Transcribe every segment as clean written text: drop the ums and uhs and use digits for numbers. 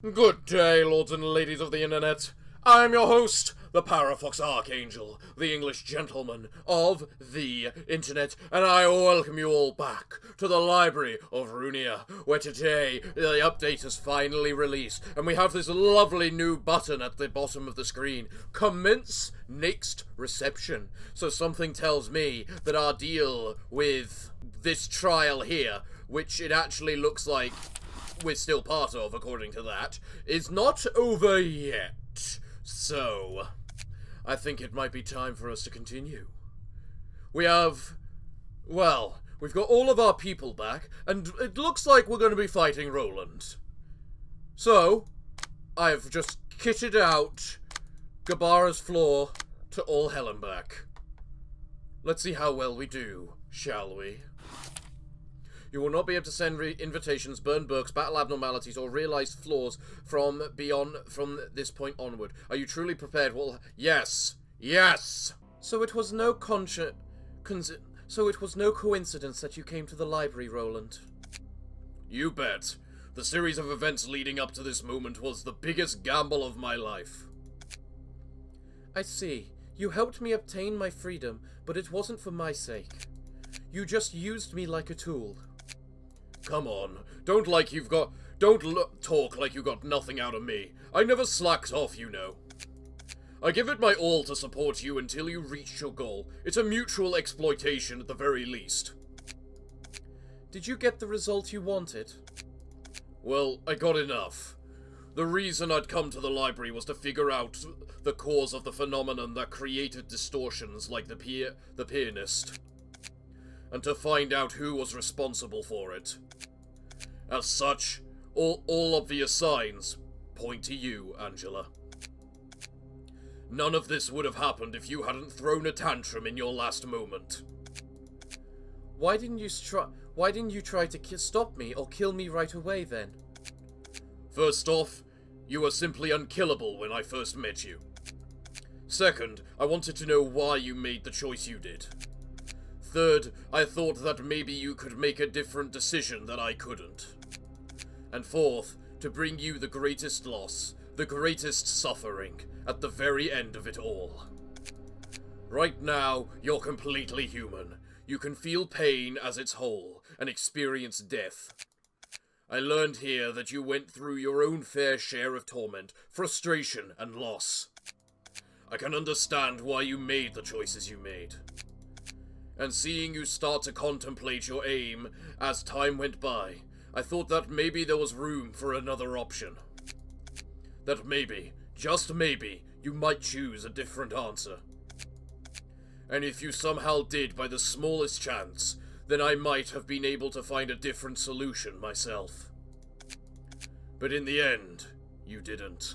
Good day, lords and ladies of the internet. I am your host, the Parafox Archangel, the English gentleman of the internet, and I welcome you all back to the library of Ruina, where today the update is finally released, and we have this lovely new button at the bottom of the screen, Commence Next Reception. So something tells me that our deal with this trial here, which it actually looks like we're still part of, according to that, is not over yet. So, I think it might be time for us to continue. We've got all of our people back, and it looks like we're going to be fighting Roland. So, I've just kitted out Gabara's floor to all hell and back. Let's see how well we do, shall we? You will not be able to send invitations, burn books, battle abnormalities, or realize flaws from this point onward. Are you truly prepared? Well, yes. Yes! So it was no coincidence that you came to the library, Roland. You bet. The series of events leading up to this moment was the biggest gamble of my life. I see. You helped me obtain my freedom, but it wasn't for my sake. You just used me like a tool. Come on, don't talk like you got nothing out of me. I never slacked off, you know. I give it my all to support you until you reach your goal. It's a mutual exploitation at the very least. Did you get the result you wanted? Well, I got enough. The reason I'd come to the library was to figure out the cause of the phenomenon that created distortions like the pianist, and to find out who was responsible for it. As such, all obvious signs point to you, Angela. None of this would have happened if you hadn't thrown a tantrum in your last moment. Why didn't you try to stop me or kill me right away then? First off, you were simply unkillable when I first met you. Second, I wanted to know why you made the choice you did. Third, I thought that maybe you could make a different decision that I couldn't. And fourth, to bring you the greatest loss, the greatest suffering, at the very end of it all. Right now, you're completely human. You can feel pain as its whole, and experience death. I learned here that you went through your own fair share of torment, frustration, and loss. I can understand why you made the choices you made. And seeing you start to contemplate your aim as time went by, I thought that maybe there was room for another option. That maybe, just maybe, you might choose a different answer. And if you somehow did by the smallest chance, then I might have been able to find a different solution myself. But in the end, you didn't.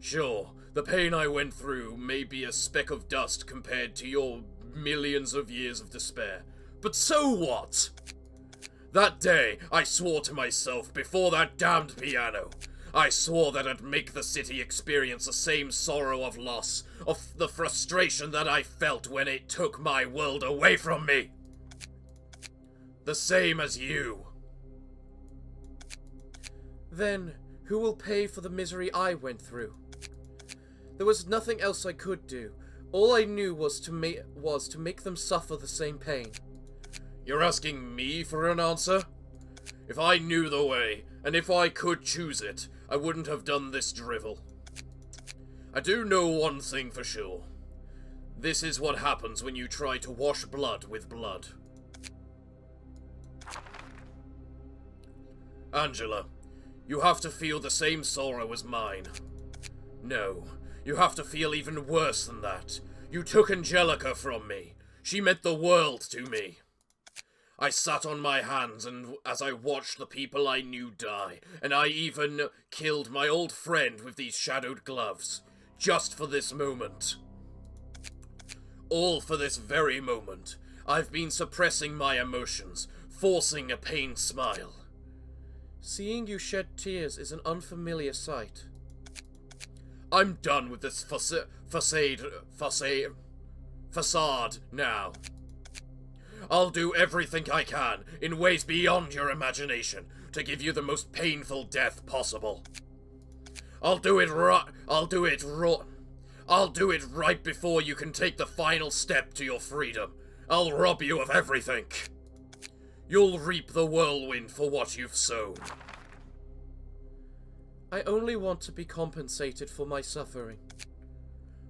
Sure, the pain I went through may be a speck of dust compared to your millions of years of despair. But so what? That day, I swore to myself before that damned piano. I swore that I'd make the city experience the same sorrow of loss, of the frustration that I felt when it took my world away from me. The same as you. Then, who will pay for the misery I went through? There was nothing else I could do. All I knew was to make them suffer the same pain. You're asking me for an answer? If I knew the way, and if I could choose it, I wouldn't have done this drivel. I do know one thing for sure. This is what happens when you try to wash blood with blood. Angela, you have to feel the same sorrow as mine. No. You have to feel even worse than that. You took Angelica from me. She meant the world to me. I sat on my hands as I watched the people I knew die, and I even killed my old friend with these shadowed gloves, just for this moment. All for this very moment. I've been suppressing my emotions, forcing a pained smile. Seeing you shed tears is an unfamiliar sight. I'm done with this facade now. I'll do everything I can, in ways beyond your imagination, to give you the most painful death possible. I'll do it right before you can take the final step to your freedom. I'll rob you of everything. You'll reap the whirlwind for what you've sown. I only want to be compensated for my suffering.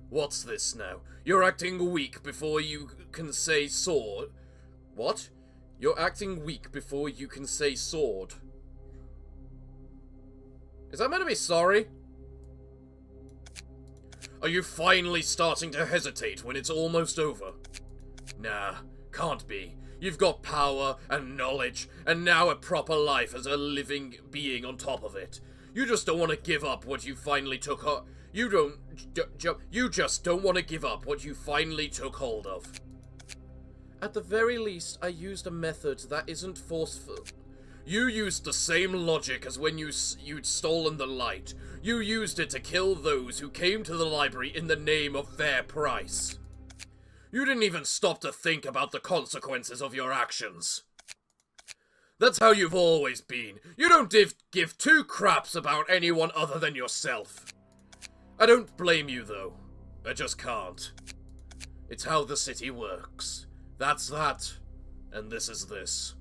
What's this now? You're acting weak before you can say sword. What? You're acting weak before you can say sword. Is that meant to be sorry? Are you finally starting to hesitate when it's almost over? Nah, can't be. You've got power and knowledge, and now a proper life as a living being on top of it. You just don't want to give up what you finally took up. You just don't want to give up what you finally took hold of. At the very least, I used a method that isn't forceful. You used the same logic as when you'd stolen the light. You used it to kill those who came to the library in the name of fair price. You didn't even stop to think about the consequences of your actions. That's how you've always been. You don't give two craps about anyone other than yourself. I don't blame you, though. I just can't. It's how the city works. That's that, and this is this.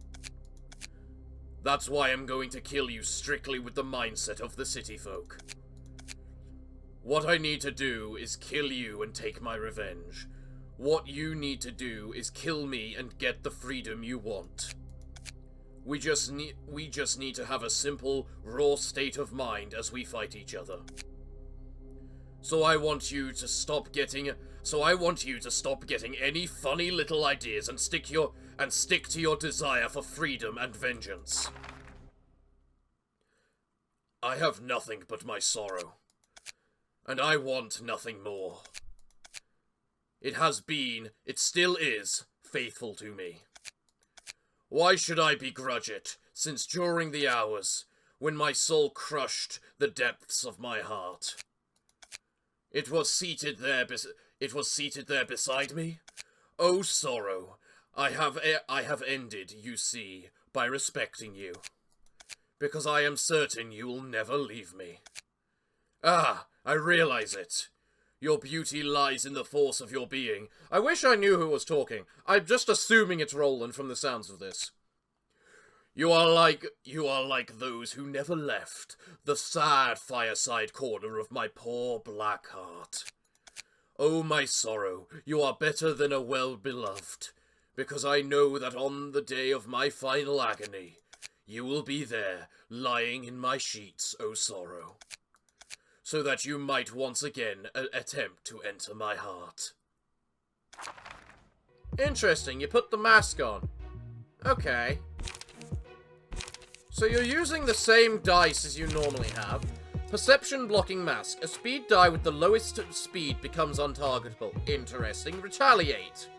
That's why I'm going to kill you strictly with the mindset of the city folk. What I need to do is kill you and take my revenge. What you need to do is kill me and get the freedom you want. We just need to have a simple, raw state of mind as we fight each other. So I want you to stop getting any funny little ideas and stick to your desire for freedom and vengeance. I have nothing but my sorrow, and I want nothing more. It has been, it still is, faithful to me. Why should I begrudge it, since during the hours when my soul crushed the depths of my heart, it was seated there beside me? Oh, sorrow, I have ended, you see, by respecting you, because I am certain you will never leave me. Ah, I realize it. Your beauty lies in the force of your being. I wish I knew who was talking. I'm just assuming it's Roland from the sounds of this. You are like those who never left the sad fireside corner of my poor black heart. Oh, my sorrow, you are better than a well-beloved, because I know that on the day of my final agony, you will be there, lying in my sheets, oh sorrow, so that you might once again attempt to enter my heart. Interesting, you put the mask on. Okay. So you're using the same dice as you normally have. Perception blocking mask. A speed die with the lowest speed becomes untargetable. Interesting. Retaliate.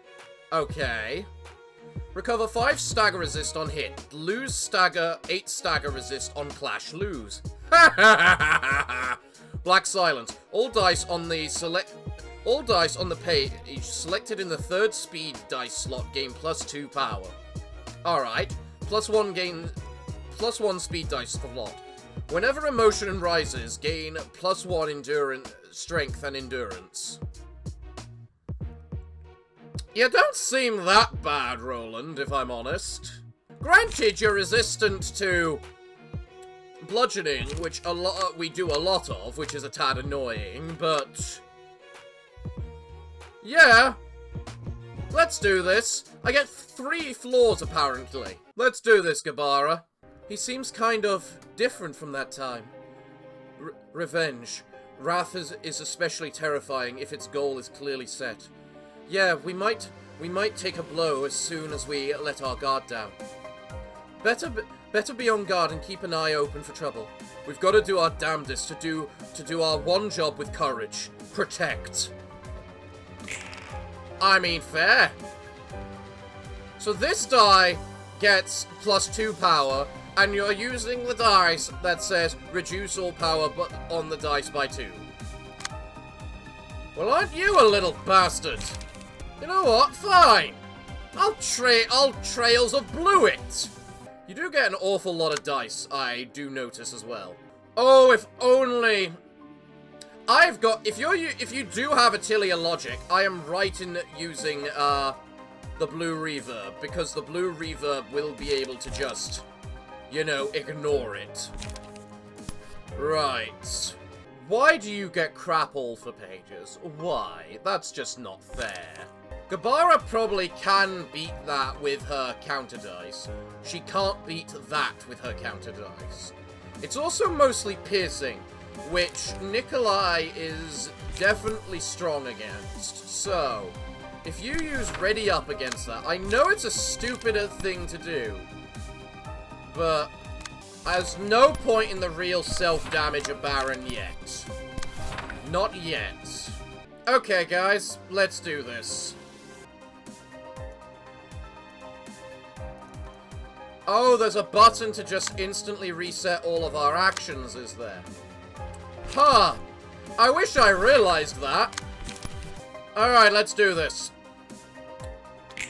Okay. Recover 5 stagger resist on hit. Lose stagger, 8 stagger resist on clash. Lose. Black silence. All dice on the page selected in the 3rd speed dice slot gain +2 power. Alright. +1 speed dice slot. Whenever emotion rises, gain +1 endurance, strength, and endurance. You don't seem that bad, Roland, if I'm honest. Granted, you're resistant to bludgeoning, which we do a lot of, which is a tad annoying, but yeah. Let's do this. I get 3 floors, apparently. Let's do this, Gabara. He seems kind of different from that time. Revenge. Wrath is especially terrifying if its goal is clearly set. Yeah, we might take a blow as soon as we let our guard down. Better be on guard and keep an eye open for trouble. We've got to do our damnedest to do our one job with courage. Protect. I mean, fair. So this die gets +2 power, and you're using the dice that says reduce all power but on the dice by 2. Well, aren't you a little bastard? You know what? Fine. I'll trails of blue it! You do get an awful lot of dice, I do notice as well. Oh, if only... I've got... If you do have Atelier logic, I am right in using, the blue reverb, because the blue reverb will be able to just, you know, ignore it. Right. Why do you get crap all for pages? Why? That's just not fair. Gabara probably can beat that with her counter dice. She can't beat that with her counter dice. It's also mostly piercing, which Nikolai is definitely strong against. So, if you use Ready Up against that, I know it's a stupider thing to do, but there's no point in the real self-damage of Baron yet. Not yet. Okay, guys, let's do this. Oh, there's a button to just instantly reset all of our actions, is there? Huh. I wish I realized that. Alright, let's do this.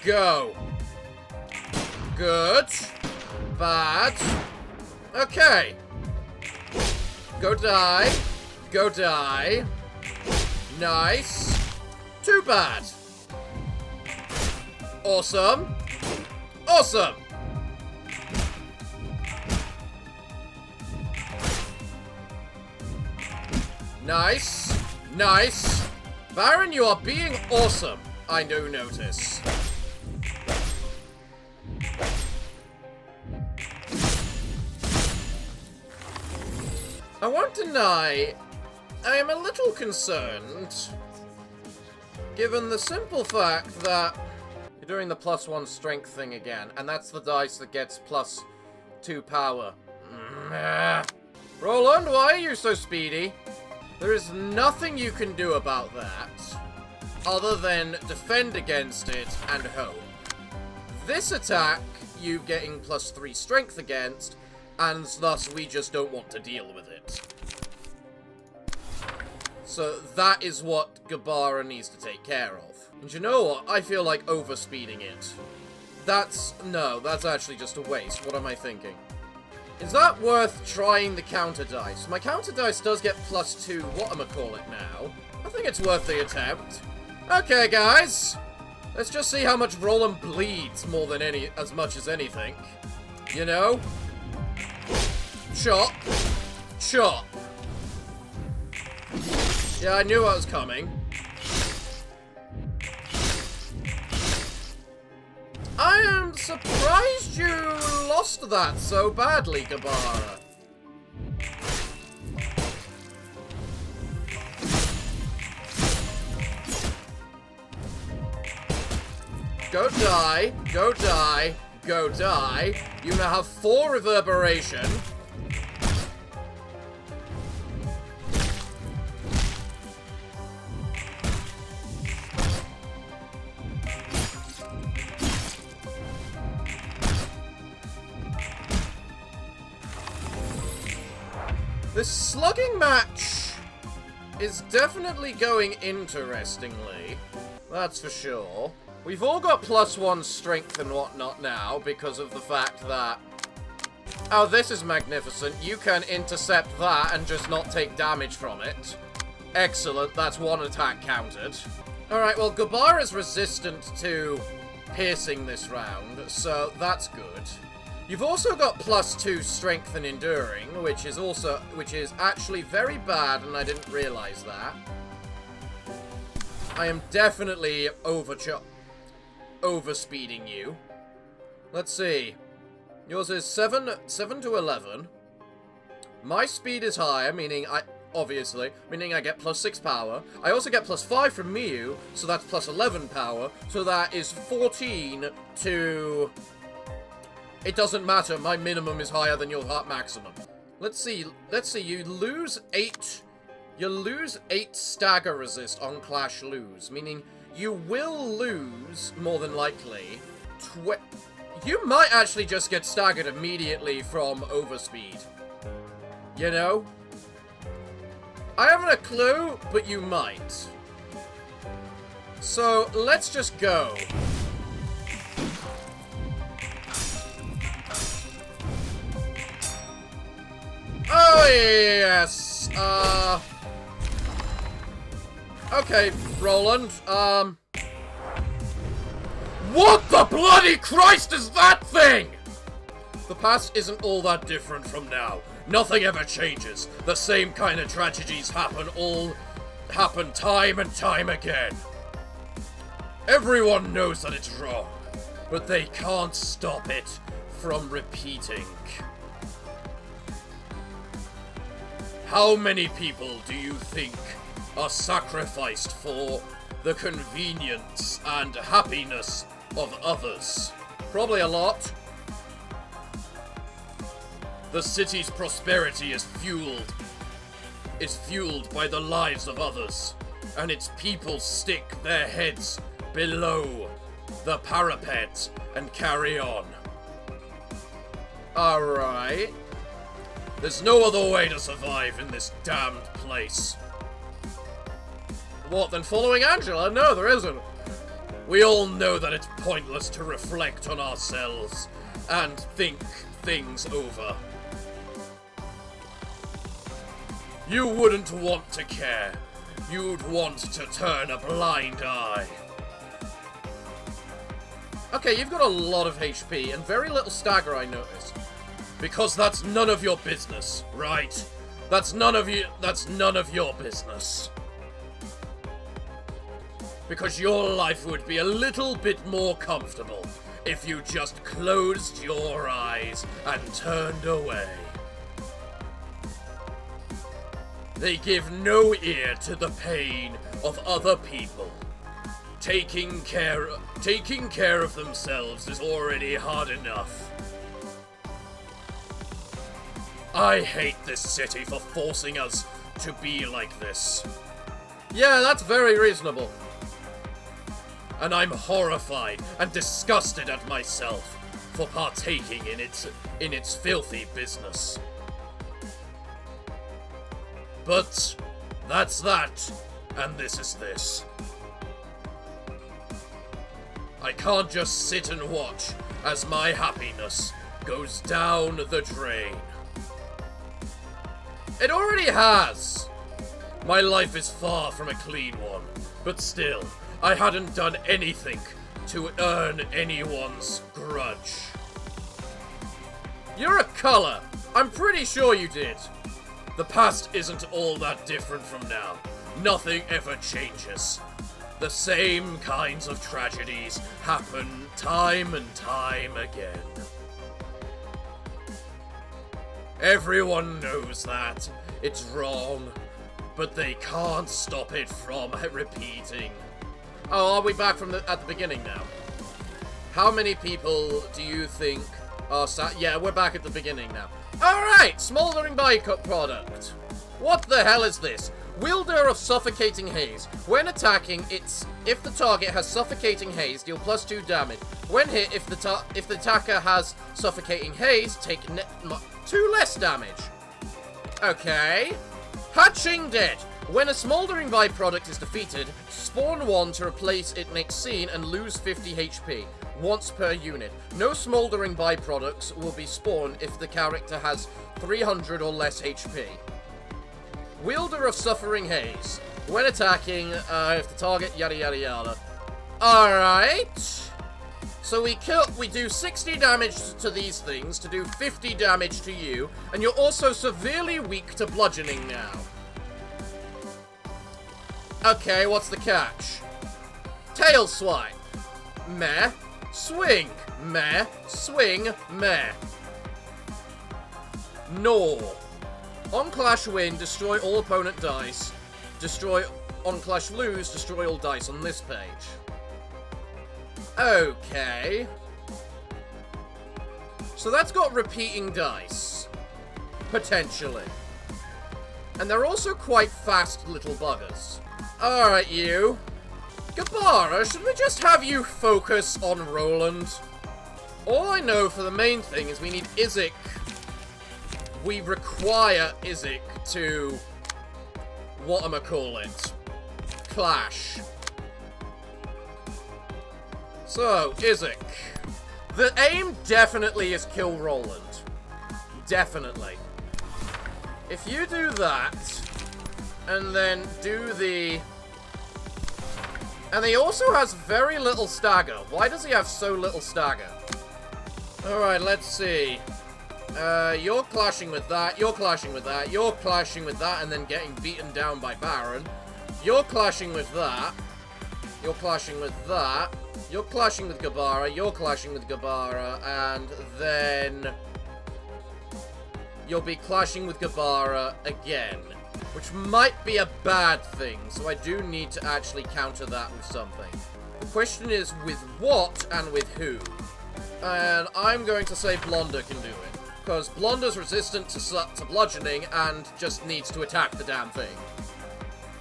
Go. Good. Bad. Okay. Go die. Go die. Nice. Too bad. Awesome. Awesome. Nice. Nice. Baron, you are being awesome. I do notice. I won't deny, I am a little concerned, given the simple fact that you're doing the +1 strength thing again, and that's the dice that gets +2 power. Roland, why are you so speedy? There is nothing you can do about that, other than defend against it and hope. This attack, you getting +3 strength against, and thus we just don't want to deal with it. So that is what Gabara needs to take care of. And you know what? I feel like overspeeding it. That's actually just a waste. What am I thinking? Is that worth trying the counter dice? My counter dice does get +2 whatchamacallit now. I think it's worth the attempt. Okay, guys. Let's just see how much Roland bleeds more than as much as anything. You know? Chop. Chop. Yeah, I knew what was coming. I am surprised you lost that so badly, Gabara. Go die, go die, go die. You now have 4 reverberation. This slugging match is definitely going interestingly. That's for sure. We've all got +1 strength and whatnot now because of the fact that... Oh, this is magnificent. You can intercept that and just not take damage from it. Excellent. That's 1 attack counted. Alright, well, Gabara's resistant to piercing this round, so that's good. You've also got +2 strength and enduring, which is actually very bad, and I didn't realize that. I am definitely overspeeding you. Let's see. Yours is 7 to 11. My speed is higher, meaning I get +6 power. I also get +5 from Miyu, so that's +11 power. So that is 14 to... It doesn't matter, my minimum is higher than your maximum. Let's see, you lose 8 stagger resist on Clash Lose, meaning you will lose, more than likely, you might actually just get staggered immediately from overspeed. You know? I haven't a clue, but you might. So, let's just go. Oh, yes. Okay, Roland. What the bloody Christ is that thing? The past isn't all that different from now. Nothing ever changes. The same kind of tragedies happen time and time again. Everyone knows that it's wrong, but they can't stop it from repeating. How many people do you think are sacrificed for the convenience and happiness of others? Probably a lot. The city's prosperity is fueled by the lives of others, and its people stick their heads below the parapet and carry on. Alright. There's no other way to survive in this damned place. What, than following Angela? No, there isn't. We all know that it's pointless to reflect on ourselves and think things over. You wouldn't want to care. You'd want to turn a blind eye. Okay, you've got a lot of HP and very little stagger, I noticed. Because that's none of your business, right? That's none of your business. Because your life would be a little bit more comfortable if you just closed your eyes and turned away. They give no ear to the pain of other people. Taking care of themselves is already hard enough. I hate this city for forcing us to be like this. Yeah, that's very reasonable. And I'm horrified and disgusted at myself for partaking in its filthy business. But that's that, and this is this. I can't just sit and watch as my happiness goes down the drain. It already has! My life is far from a clean one, but still, I hadn't done anything to earn anyone's grudge. You're a color! I'm pretty sure you did. The past isn't all that different from now. Nothing ever changes. The same kinds of tragedies happen time and time again. Everyone knows that it's wrong, but they can't stop it from repeating. Oh, are we back from at the beginning now? How many people do you think are yeah, we're back at the beginning now. Alright, smoldering byproduct. What the hell is this? Wielder of suffocating haze. When attacking, if the target has suffocating haze, deal +2 damage. When hit, if the attacker has suffocating haze, take 2 less damage. Okay. Hatching Dead. When a smoldering byproduct is defeated, spawn 1 to replace it next scene and lose 50 HP. Once per unit. No smoldering byproducts will be spawned if the character has 300 or less HP. Wielder of Suffering Haze. When attacking, if the target, yada yada yada. Alright. So we do 60 damage to these things to do 50 damage to you, and you're also severely weak to bludgeoning now. Okay, what's the catch? Tail Swipe. Meh. Swing. Meh. Swing. Meh. Gnaw. On Clash win, destroy all opponent dice. On Clash lose, destroy all dice on this page. Okay. So that's got repeating dice. Potentially. And they're also quite fast little buggers. Alright, you. Gabara, should we just have you focus on Roland? All I know for the main thing is we need Izek. We require Izek to... whatchamacallit? Clash. So, Izek. The aim definitely is kill Roland. Definitely. If you do that, and then do the... And he also has very little stagger. Why does he have so little stagger? Alright, let's see. You're clashing with that, you're clashing with that, you're clashing with that, and then getting beaten down by Baron. You're clashing with that. You're clashing with that. You're clashing with Gabara, you're clashing with Gabara, and then... You'll be clashing with Gabara again. Which might be a bad thing, so I do need to actually counter that with something. The question is, with what and with who? And I'm going to say Blonder can do it. Because Blonder's resistant to bludgeoning and just needs to attack the damn thing.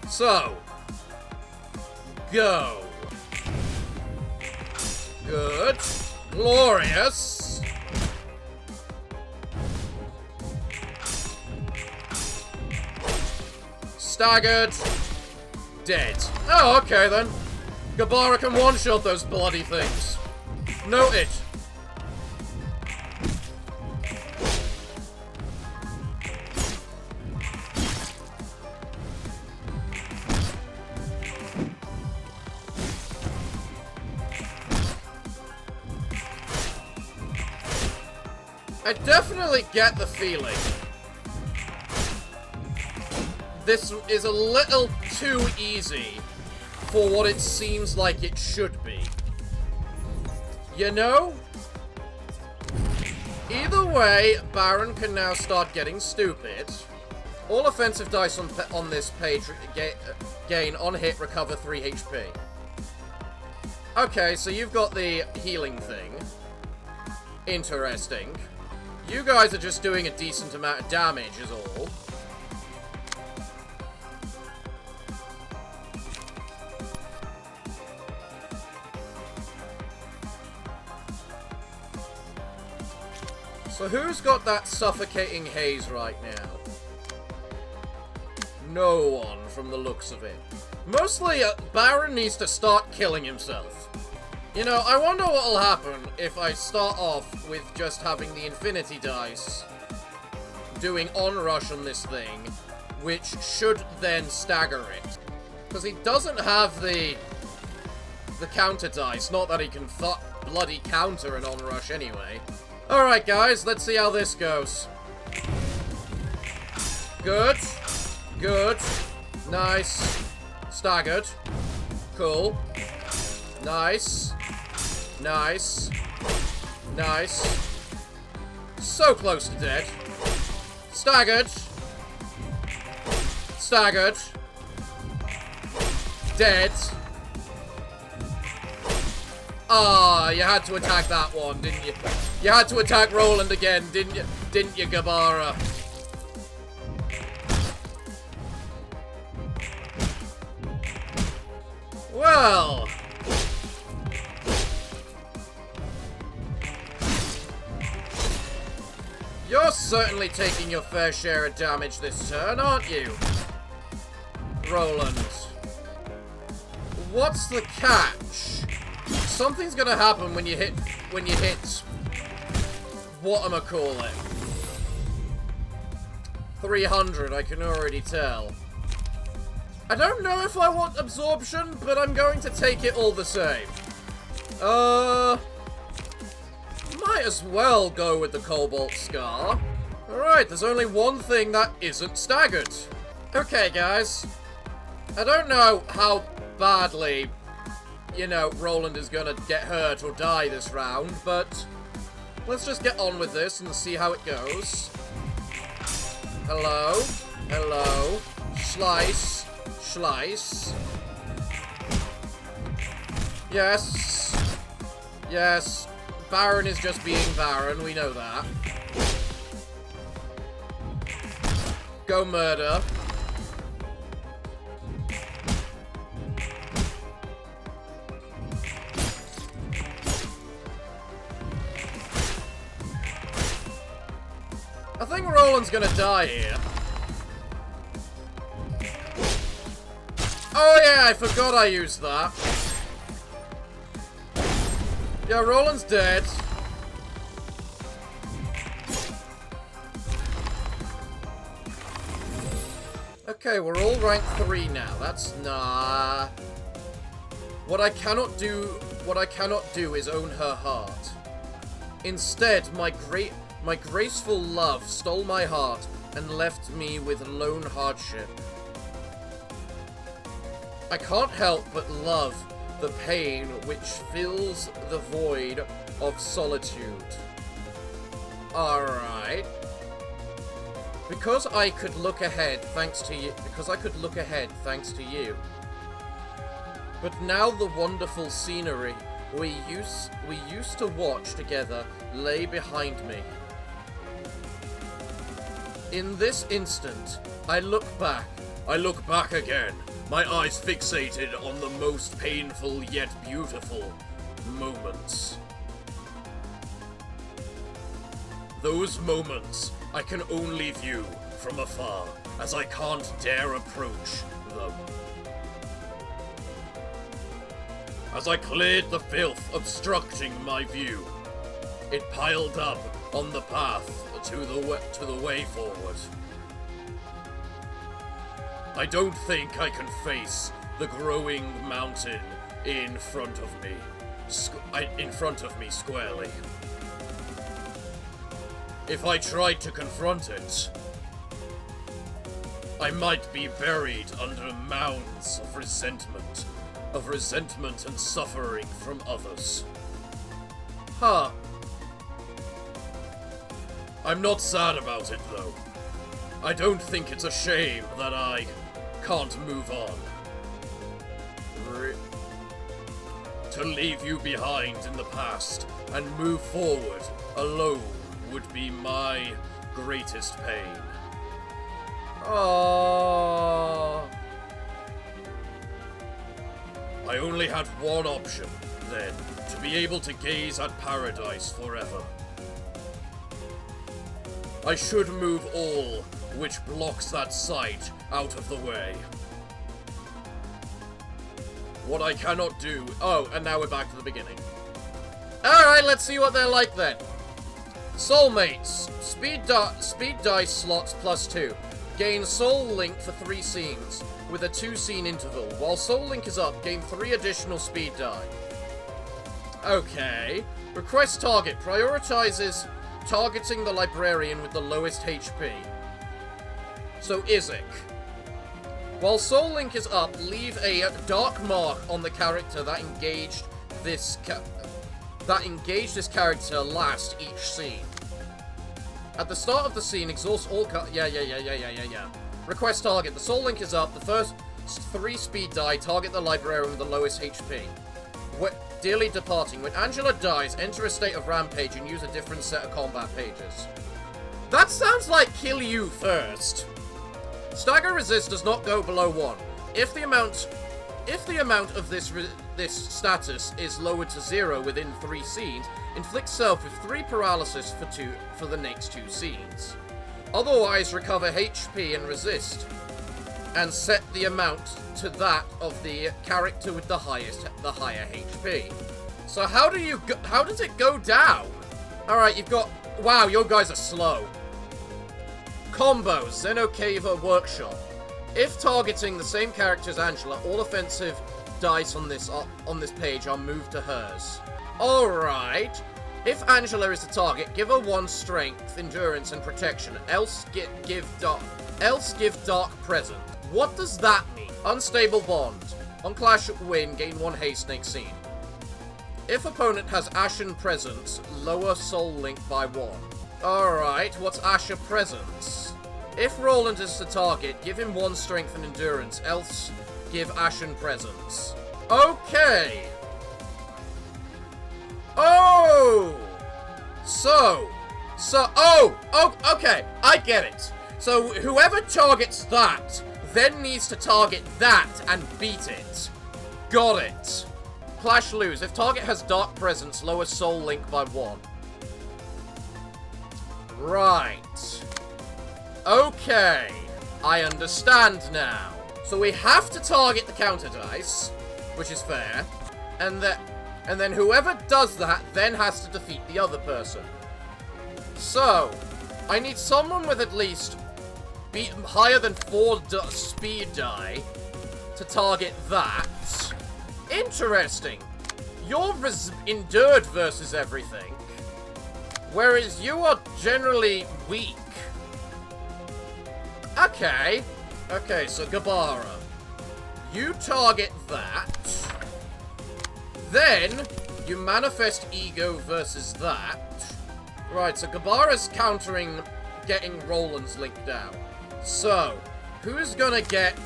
So, go. Good. Glorious. Staggered. Dead. Oh, okay then. Gabara can one-shot those bloody things. Noted. I definitely get the feeling this is a little too easy for what it seems like it should be. You know? Either way, Baron can now start getting stupid. All offensive dice on this page gain on hit recover 3 HP. Okay, so you've got the healing thing. Interesting. You guys are just doing a decent amount of damage, is all. So who's got that suffocating haze right now? No one, from the looks of it. Mostly, Baron needs to start killing himself. You know, I wonder what'll happen if I start off with just having the infinity dice doing onrush on this thing, which should then stagger it. Because he doesn't have the counter dice, not that he can bloody counter an onrush anyway. Alright guys, let's see how this goes. Good. Good. Nice. Staggered. Cool. Nice. Nice. Nice. So close to dead. Staggered. Staggered. Dead. Ah, you had to attack that one, didn't you? You had to attack Roland again, didn't you? Didn't you, Gabara? Well... You're certainly taking your fair share of damage this turn, aren't you? Roland. What's the catch? Something's gonna happen when you hit... whatchamacallit. 300, I can already tell. I don't know if I want absorption, but I'm going to take it all the same. Might as well go with the Cobalt Scar. Alright, there's only one thing that isn't staggered. Okay, guys. I don't know how badly, you know, Roland is gonna get hurt or die this round, but let's just get on with this and see how it goes. Hello. Hello. Slice. Slice. Yes. Yes. Baron is just being Baron, we know that. Go murder. I think Roland's gonna die here. Oh yeah, I forgot I used that. Yeah, Roland's dead. Okay, we're all rank 3 now. That's nah. What I cannot do is own her heart. Instead, my graceful love stole my heart and left me with lone hardship. I can't help but love the pain which fills the void of solitude. Alright. Because I could look ahead thanks to you. But now the wonderful scenery we used to watch together lay behind me. In this instant, I look back again, my eyes fixated on the most painful yet beautiful moments. Those moments I can only view from afar, as I can't dare approach them. As I cleared the filth obstructing my view, it piled up on the path to the way forward. I don't think I can face the growing mountain in front of me squarely. If I tried to confront it, I might be buried under mounds of resentment and suffering from others. Huh. I'm not sad about it, though. I don't think it's a shame that I can't move on. To leave you behind in the past and move forward alone would be my greatest pain. Aww. I only had one option, then, to be able to gaze at paradise forever. I should move all which blocks that sight out of the way. What I cannot do... Oh, and now we're back to the beginning. Alright, let's see what they're like then. Soulmates. Speed dice slots +2. Gain Soul Link for 3 scenes, with a 2-scene interval. While Soul Link is up, gain 3 additional speed die. Okay. Request target. Prioritizes targeting the librarian with the lowest HP. So Isaac. While Soul Link is up, leave a dark mark on the character that engaged this character last each scene. At the start of the scene, exhaust all yeah. Request target. The Soul Link is up. The first 3 speed die target the librarian with the lowest HP. Dearly departing. When Angela dies, enter a state of rampage and use a different set of combat pages. That sounds like kill you first. Stagger resist does not go below 1. If the amount of this status is lowered to 0 within 3 scenes, inflict self with 3 paralysis for the next 2 scenes. Otherwise, recover HP and resist, and set the amount to that of the character with the higher HP. So how does it go down? Alright, you've got... Wow, your guys are slow. Combos, Xenocaver Workshop. If targeting the same character as Angela, all offensive dice on this page are moved to hers. Alright. If Angela is the target, give her 1 strength, endurance, and protection. Else give dark present. What does that mean? Unstable bond. On Clash win, gain 1 haste next scene. If opponent has Ashen Presence, lower Soul Link by 1. Alright, what's Asher Presence? If Roland is the target, give him 1 strength and endurance, else give Ashen Presence. Okay! Oh! Okay, I get it. So, whoever targets that, then needs to target that and beat it. Got it. Clash lose. If target has Dark Presence, lower Soul Link by 1. Right. Okay. I understand now. So we have to target the counter dice, which is fair, and then whoever does that then has to defeat the other person. So, I need someone with at least higher than 4 speed die to target that. Interesting. You're endured versus everything, whereas you are generally weak. Okay. Okay, so Gabara. You target that. Then, you manifest ego versus that. Right, so Gabara's countering getting Roland's link down. So, who's gonna get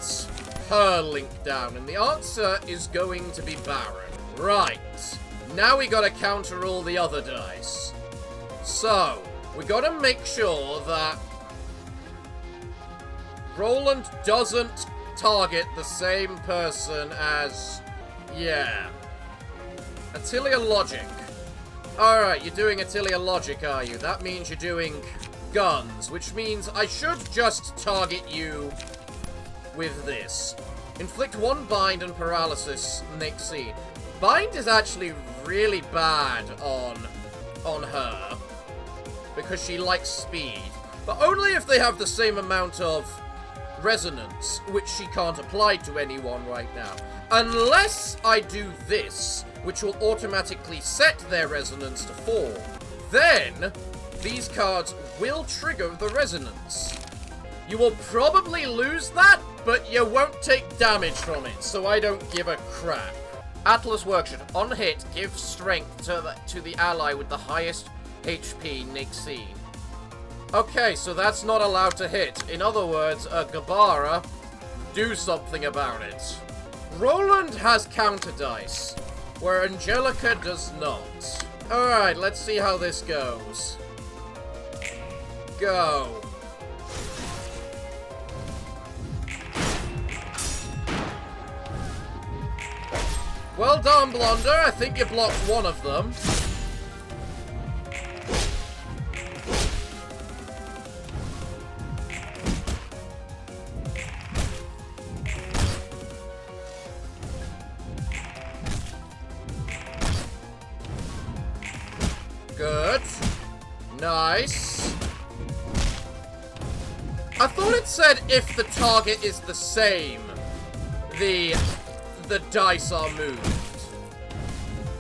her link down? And the answer is going to be Baron. Right. Now we gotta counter all the other dice. So, we gotta make sure that Roland doesn't target the same person as... yeah. Attilia Logic. Alright, you're doing Attilia Logic, are you? That means you're doing guns, which means I should just target you with this. Inflict 1 bind and paralysis next scene. Bind is actually really bad on her, because she likes speed, but only if they have the same amount of resonance, which she can't apply to anyone right now. Unless I do this, which will automatically set their resonance to 4. Then, these cards will trigger the resonance. You will probably lose that, but you won't take damage from it, so I don't give a crap. Atlas Workshop. On hit, give strength to the ally with the highest HP next scene. Okay, so that's not allowed to hit. In other words, Gabara, do something about it. Roland has counter dice, where Angelica does not. Alright, let's see how this goes. Go. Well done, Blonder. I think you blocked one of them. Good. Nice. I thought it said if the target is the same, the dice are moved.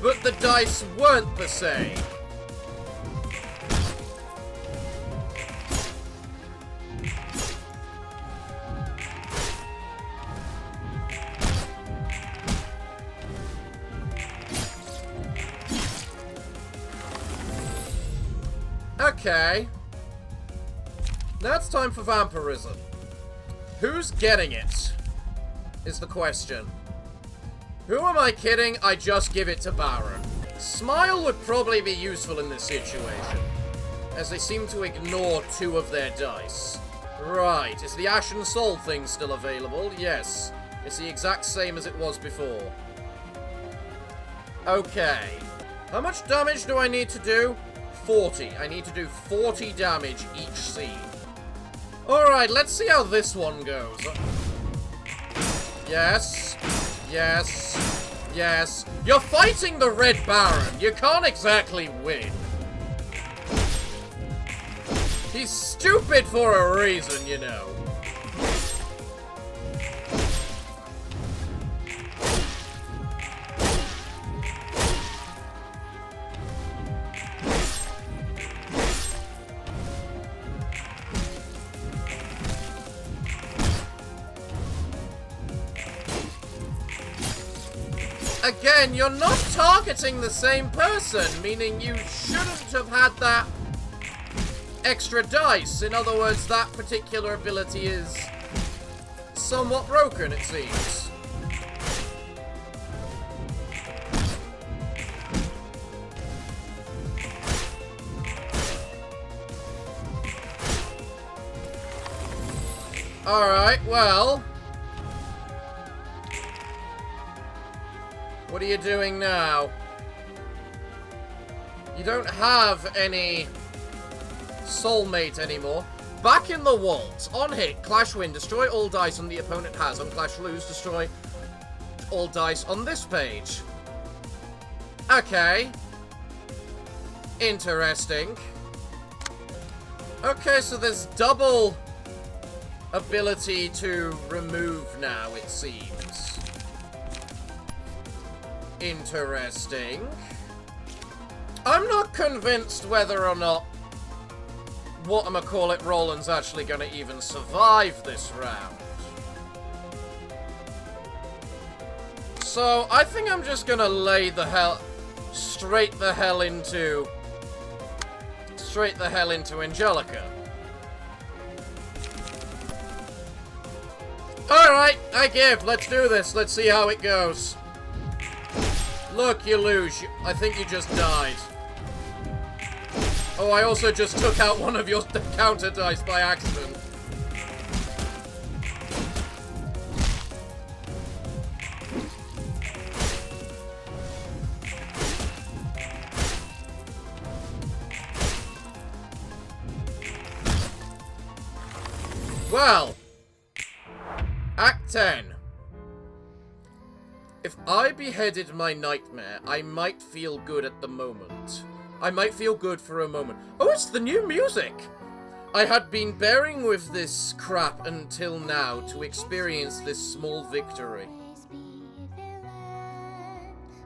But the dice weren't the same. Okay. Now it's time for vampirism. Who's getting it? Is the question. Who am I kidding? I just give it to Baron. Smile would probably be useful in this situation, as they seem to ignore 2 of their dice. Right, is the Ashen Soul thing still available? Yes. It's the exact same as it was before. Okay. How much damage do I need to do? 40. I need to do 40 damage each scene. Alright, let's see how this one goes. Yes. Yes. Yes. You're fighting the Red Baron. You can't exactly win. He's stupid for a reason, you know. Again, you're not targeting the same person, meaning you shouldn't have had that extra dice. In other words, that particular ability is somewhat broken, it seems. Alright, well... what are you doing now? You don't have any soulmate anymore. Back in the vault. On hit, clash win. Destroy all dice on the opponent has. On clash lose, destroy all dice on this page. Okay. Interesting. Okay, so there's double ability to remove now, it seems. Interesting. I'm not convinced whether or not whatchamacallit Roland's actually gonna even survive this round. So, I think I'm just gonna lay the hell... straight the hell into Angelica. Alright, I give. Let's do this. Let's see how it goes. Look, you lose. I think you just died. Oh, I also just took out one of your counter dice by accident. Well, Act 10. If I beheaded my nightmare, I might feel good at the moment. I might feel good for a moment. Oh, it's the new music! I had been bearing with this crap until now to experience this small victory.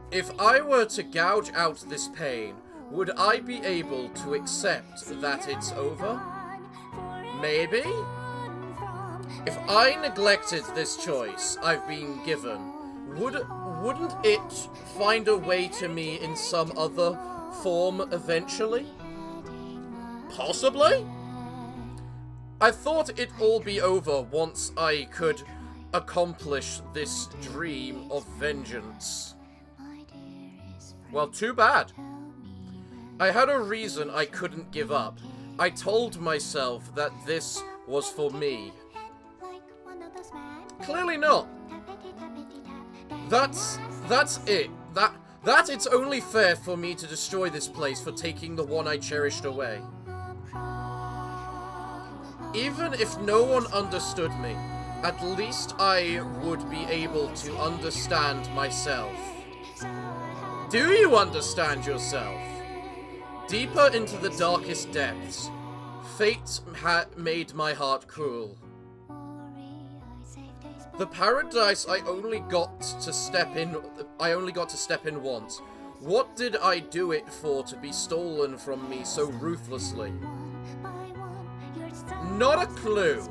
If I were to gouge out this pain, would I be able to accept that it's over? Maybe? If I neglected this choice I've been given, wouldn't it find a way to me in some other form eventually? Possibly? I thought it'd all be over once I could accomplish this dream of vengeance. Well, too bad. I had a reason I couldn't give up. I told myself that this was for me. Clearly not. That's it. That it's only fair for me to destroy this place for taking the one I cherished away. Even if no one understood me, at least I would be able to understand myself. Do you understand yourself? Deeper into the darkest depths, fate made my heart cruel. The paradise I only got to step in once. What did I do it for to be stolen from me so ruthlessly? Not a clue.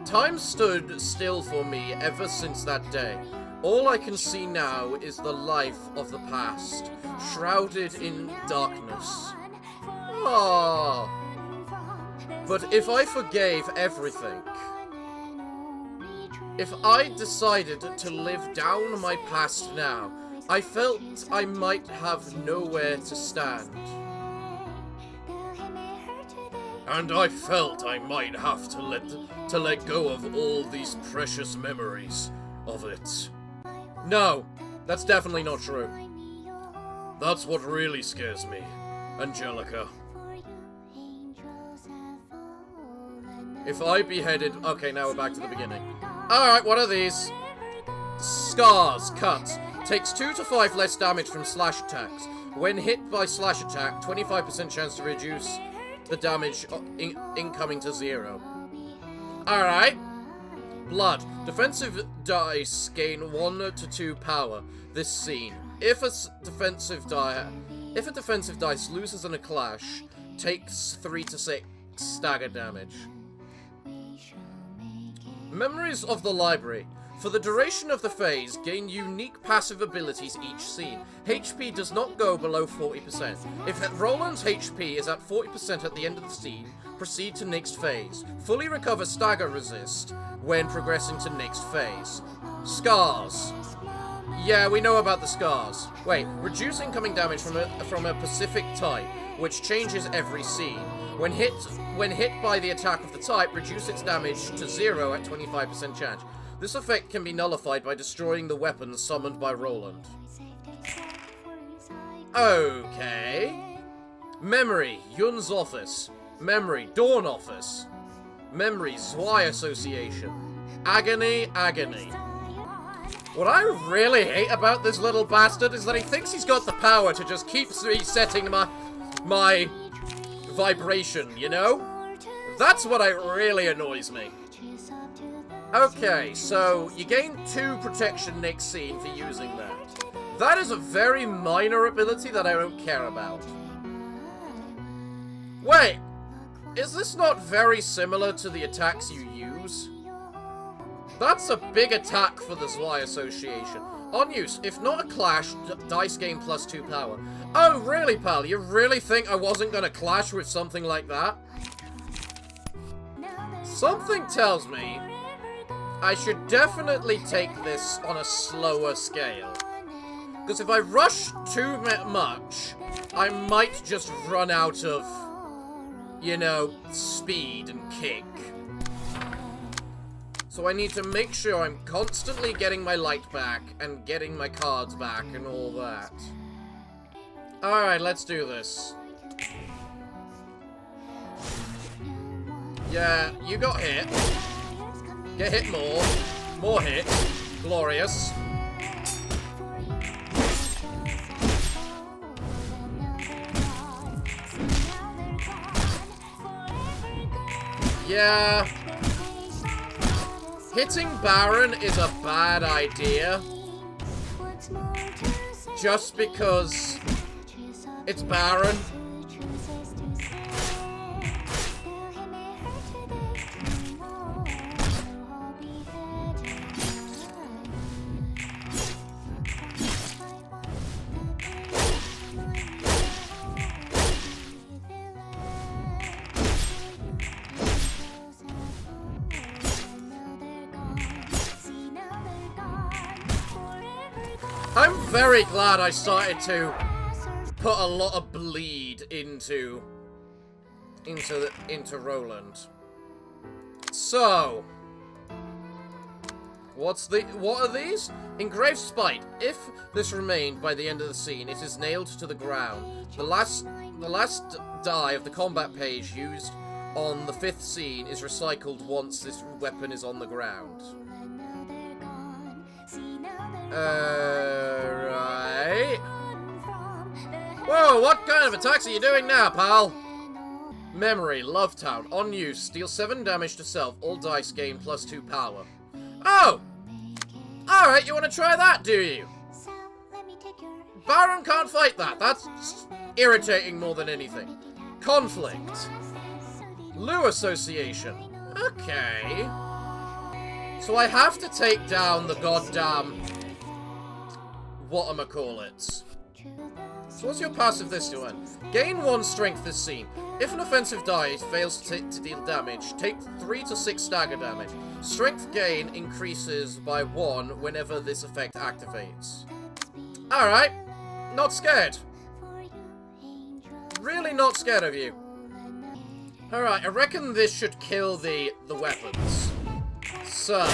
Time stood still for me ever since that day. All I can see now is the life of the past, shrouded in darkness. Ah. But if I forgave everything, if I decided to live down my past now, I felt I might have nowhere to stand. And I felt I might have to let go of all these precious memories of it. No, that's definitely not true. That's what really scares me, Angelica. If I beheaded... Okay, now we're back to the beginning. Alright, what are these? Scars, cuts. Takes 2 to 5 less damage from slash attacks. When hit by slash attack, 25% chance to reduce the damage incoming to 0. Alright. Blood. Defensive dice gain 1 to 2 power this scene. If a defensive dice loses in a clash, takes 3 to 6 stagger damage. Memories of the Library. For the duration of the phase, gain unique passive abilities each scene. HP does not go below 40%. If Roland's HP is at 40% at the end of the scene, proceed to next phase. Fully recover stagger resist when progressing to next phase. Scars. Yeah, we know about the scars. Wait, reduce incoming damage from a specific type, which changes every scene. When hit by the attack of the type, reduce its damage to 0 at 25% chance. This effect can be nullified by destroying the weapons summoned by Roland. Okay. Memory, Yun's office. Memory, Dawn office. Memory, Zwei Association. Agony, agony. What I really hate about this little bastard is that he thinks he's got the power to just keep resetting my vibration, you know? That's what really annoys me. Okay, so you gain 2 protection next scene for using that. That is a very minor ability that I don't care about. Wait, is this not very similar to the attacks you use? That's a big attack for the Zwei Association. On use, if not a clash, dice gain +2 power. Oh, really, pal? You really think I wasn't gonna clash with something like that? Something tells me I should definitely take this on a slower scale. Because if I rush too much, I might just run out of, you know, speed and kick. So I need to make sure I'm constantly getting my light back and getting my cards back and all that. Alright, let's do this. Yeah, you got hit. Get hit more. More hit. Glorious. Yeah. Hitting Baron is a bad idea. Just because it's Baron. I'm very glad I started to put a lot of bleed into Roland. So, what are these? Engraved spite. If this remained by the end of the scene, it is nailed to the ground. The last die of the combat page used on the 5th scene is recycled once this weapon is on the ground. Right. Whoa, what kind of attacks are you doing now, pal? Memory, Love Town, on use, deal 7 damage to self, all dice gain +2 power. Oh! Alright, you want to try that, do you? Baron can't fight that, that's irritating more than anything. Conflict. Lou Association. Okay. So I have to take down the goddamn... whatchamacallit. So what's your passive this to end? Gain 1 strength this scene. If an offensive die fails to deal damage, take 3 to 6 stagger damage. Strength gain increases by 1 whenever this effect activates. Alright. Not scared. Really not scared of you. Alright, I reckon this should kill the weapons. So,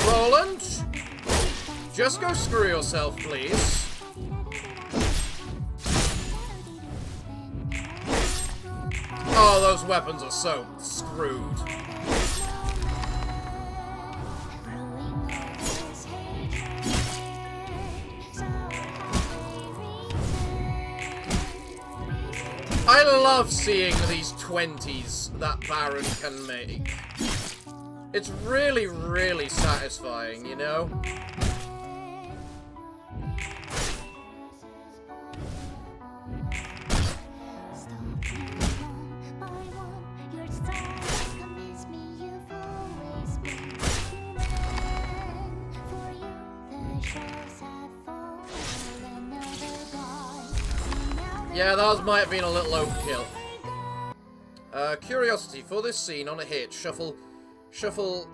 Roland, just go screw yourself, please. Oh, those weapons are so screwed. I love seeing these 20s that Baron can make. It's really, really satisfying, you know? Yeah, that might have been a little overkill. Curiosity. For this scene, on a hit, shuffle 2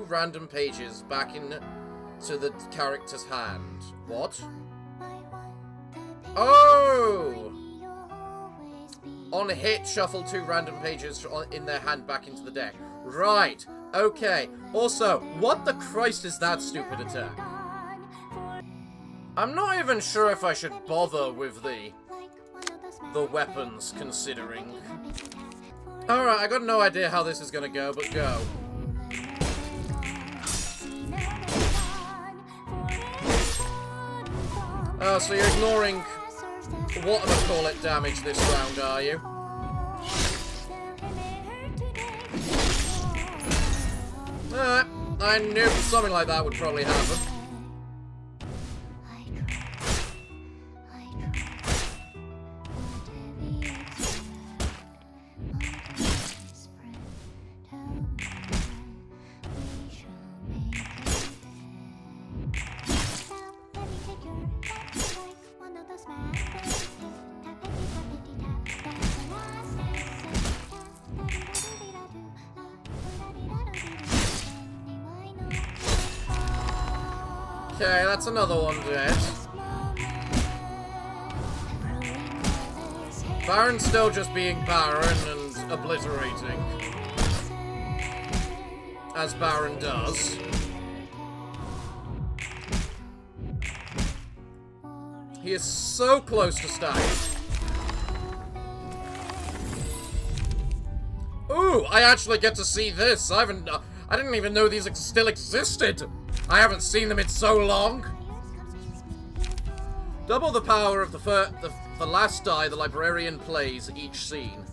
random pages back into the character's hand. What? Oh! On a hit, shuffle 2 random pages in their hand back into the deck. Right. Okay. Also, what the Christ is that stupid attack? I'm not even sure if I should bother with the weapons, considering. Alright, I got no idea how this is gonna go, but go. Oh, so you're ignoring whatchamacallit damage this round, are you? I knew something like that would probably happen. Okay, that's another one dead. Baron's still just being Baron and obliterating. As Baron does. He is so close to stacking. Ooh, I actually get to see this. I didn't even know these still existed. I haven't seen them in so long. Double the power of the last die the librarian plays each scene.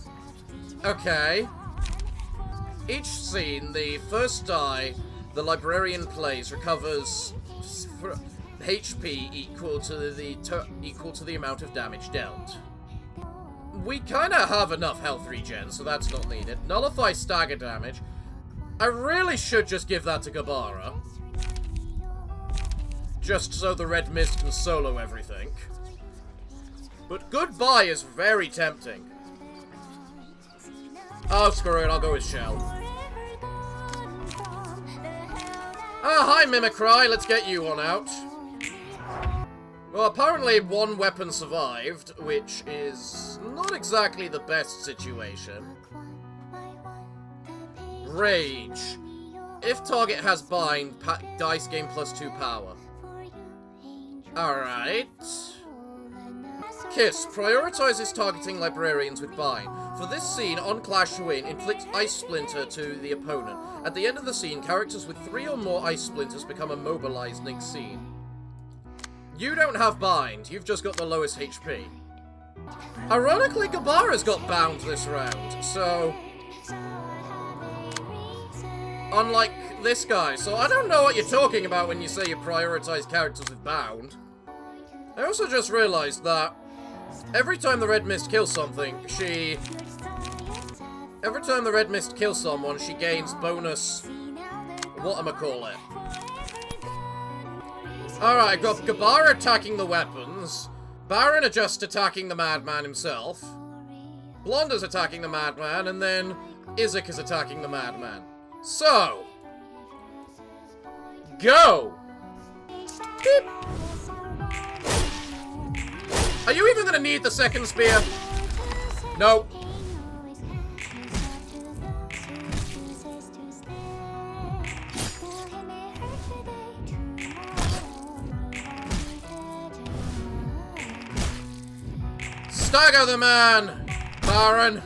Okay. Each scene, the first die the librarian plays recovers HP equal to the amount of damage dealt. We kind of have enough health regen, so that's not needed. Nullify stagger damage. I really should just give that to Gabara. Just so the Red Mist can solo everything. But Goodbye is very tempting. Oh, screw it, I'll go with Shell. Ah, hi Mimicry, let's get you on out. Well, apparently one weapon survived, which is not exactly the best situation. Rage. If target has bind, dice gain +2 power. Alright. Kiss. Prioritizes targeting librarians with bind. For this scene, on Clash to Win, inflicts Ice Splinter to the opponent. At the end of the scene, characters with 3 or more Ice Splinters become immobilized next scene. You don't have bind, you've just got the lowest HP. Ironically, Gabara's got bound this round, so... Unlike this guy, so I don't know what you're talking about when you say you prioritize characters with bound. I also just realized that every time the Red Mist kills something, every time the Red Mist kills someone, she gains bonus... whatchamacallit. Alright, got Gabara attacking the weapons, Baron are just attacking the Madman himself, Blonda's attacking the Madman, and then Isaac is attacking the Madman. So, go! Beep. Are you even gonna need the second spear? No. Stagger the man, Baron.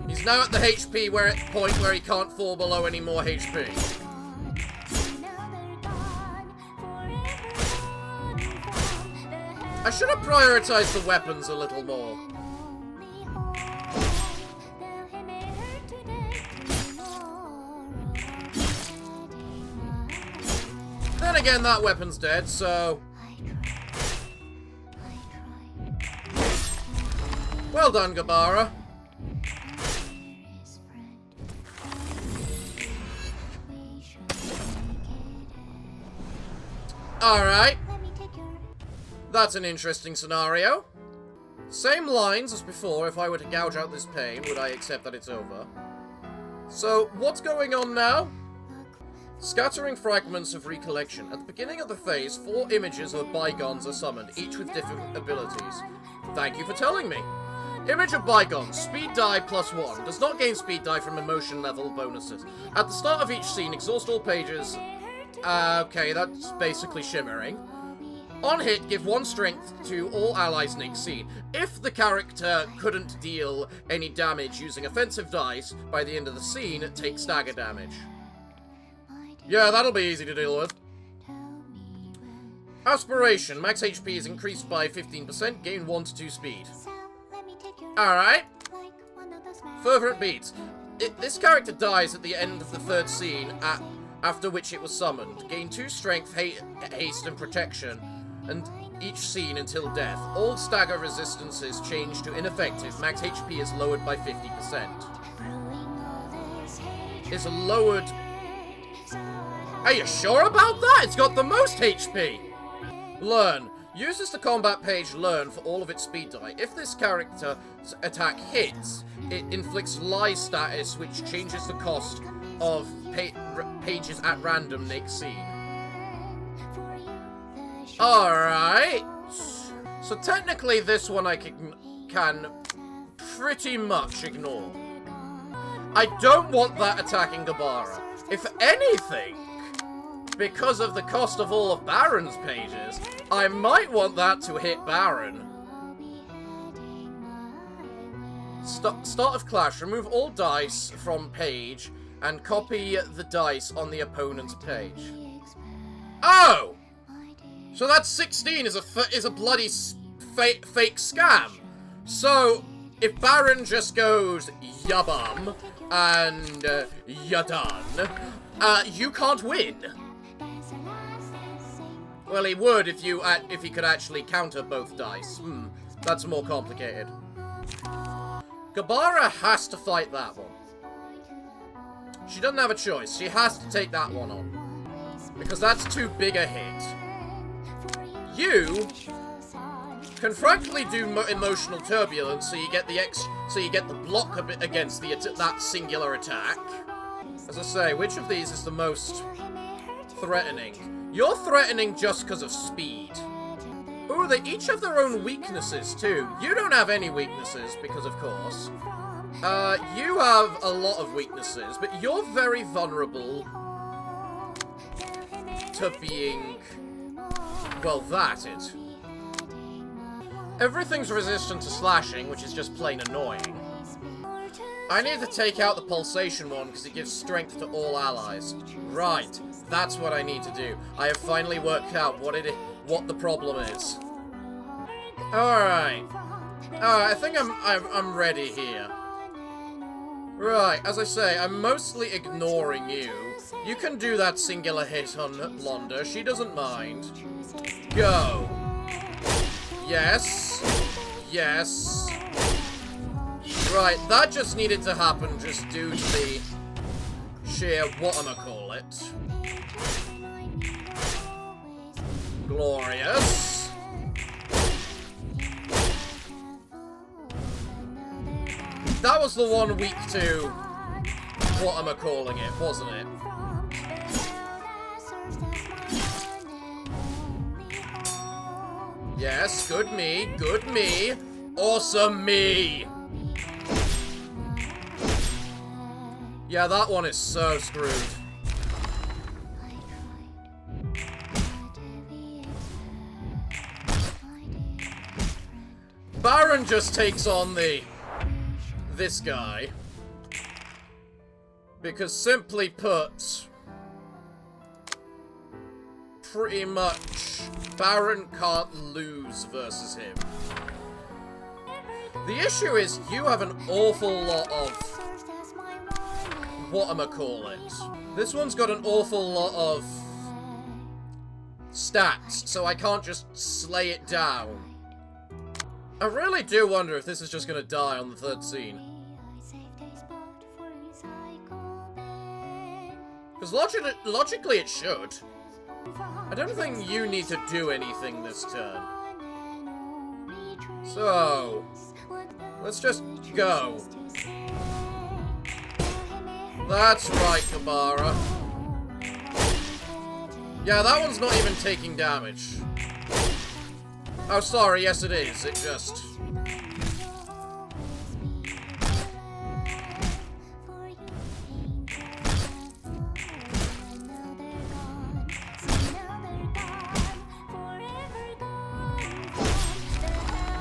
He's now at the HP point where he can't fall below any more HP. I should have prioritized the weapons a little more. Then again, that weapon's dead, so... Well done, Gabara. Alright. That's an interesting scenario. Same lines as before. If I were to gouge out this pain, would I accept that it's over? So, what's going on now? Scattering fragments of recollection. At the beginning of the phase, 4 images of bygones are summoned, each with different abilities. Thank you for telling me. Image of bygones. Speed die +1. Does not gain speed die from emotion level bonuses. At the start of each scene, exhaust all pages. Okay, that's basically shimmering. On hit, give 1 strength to all allies next scene. If the character couldn't deal any damage using offensive dice, by the end of the scene, take stagger damage. Yeah, that'll be easy to deal with. Aspiration. Max HP is increased by 15%, gain 1 to 2 speed. Alright. Further it beats. This character dies at the end of the third scene, after which it was summoned. Gain 2 strength, haste, and protection, and each scene until death. All stagger resistances change to ineffective. Max HP is lowered by 50%. Is lowered... Are you sure about that? It's got the most HP! Learn. Uses the combat page Learn for all of its speed die. If this character's attack hits, it inflicts Lie status, which changes the cost of pages at random next scene. Alright. So technically this one I can pretty much ignore. I don't want that attacking Gabara. If anything, because of the cost of all of Baron's pages, I might want that to hit Baron. Start of clash. Remove all dice from page and copy the dice on the opponent's page. Oh! So that 16 is a bloody fake scam. So if Baron just goes yabum and yadan, you can't win. Well, he would if he could actually counter both dice. That's more complicated. Gabara has to fight that one. She doesn't have a choice. She has to take that one on. Because that's too big a hit. You can frankly do emotional turbulence, so you get the block a bit against that singular attack. As I say, which of these is the most threatening? You're threatening just because of speed. Ooh, they each have their own weaknesses too. You don't have any weaknesses because, of course, you have a lot of weaknesses, but you're very vulnerable to being, well, that is. Everything's resistant to slashing, which is just plain annoying. I need to take out the pulsation one because it gives strength to all allies. Right, that's what I need to do. I have finally worked out what the problem is. Alright. I think I'm ready here. Right, as I say, I'm mostly ignoring you. You can do that singular hit on Blonda. She doesn't mind. Go. Yes. Yes. Right, that just needed to happen just due to the sheer whatchamacallit. Glorious. That was the one weak to whatchamacalling it, wasn't it? Yes, good me, good me. Awesome me. Yeah, that one is so screwed. Baron just takes on this guy. Because simply put, pretty much, Baron can't lose versus him. The issue is, you have an awful lot of whatchamacallit. This one's got an awful lot of stats, so I can't just slay it down. I really do wonder if this is just gonna die on the third scene. Because logically it should. I don't think you need to do anything this turn. So, let's just go. That's right, Gabara. Yeah, that one's not even taking damage. Oh, sorry, yes it is. It just...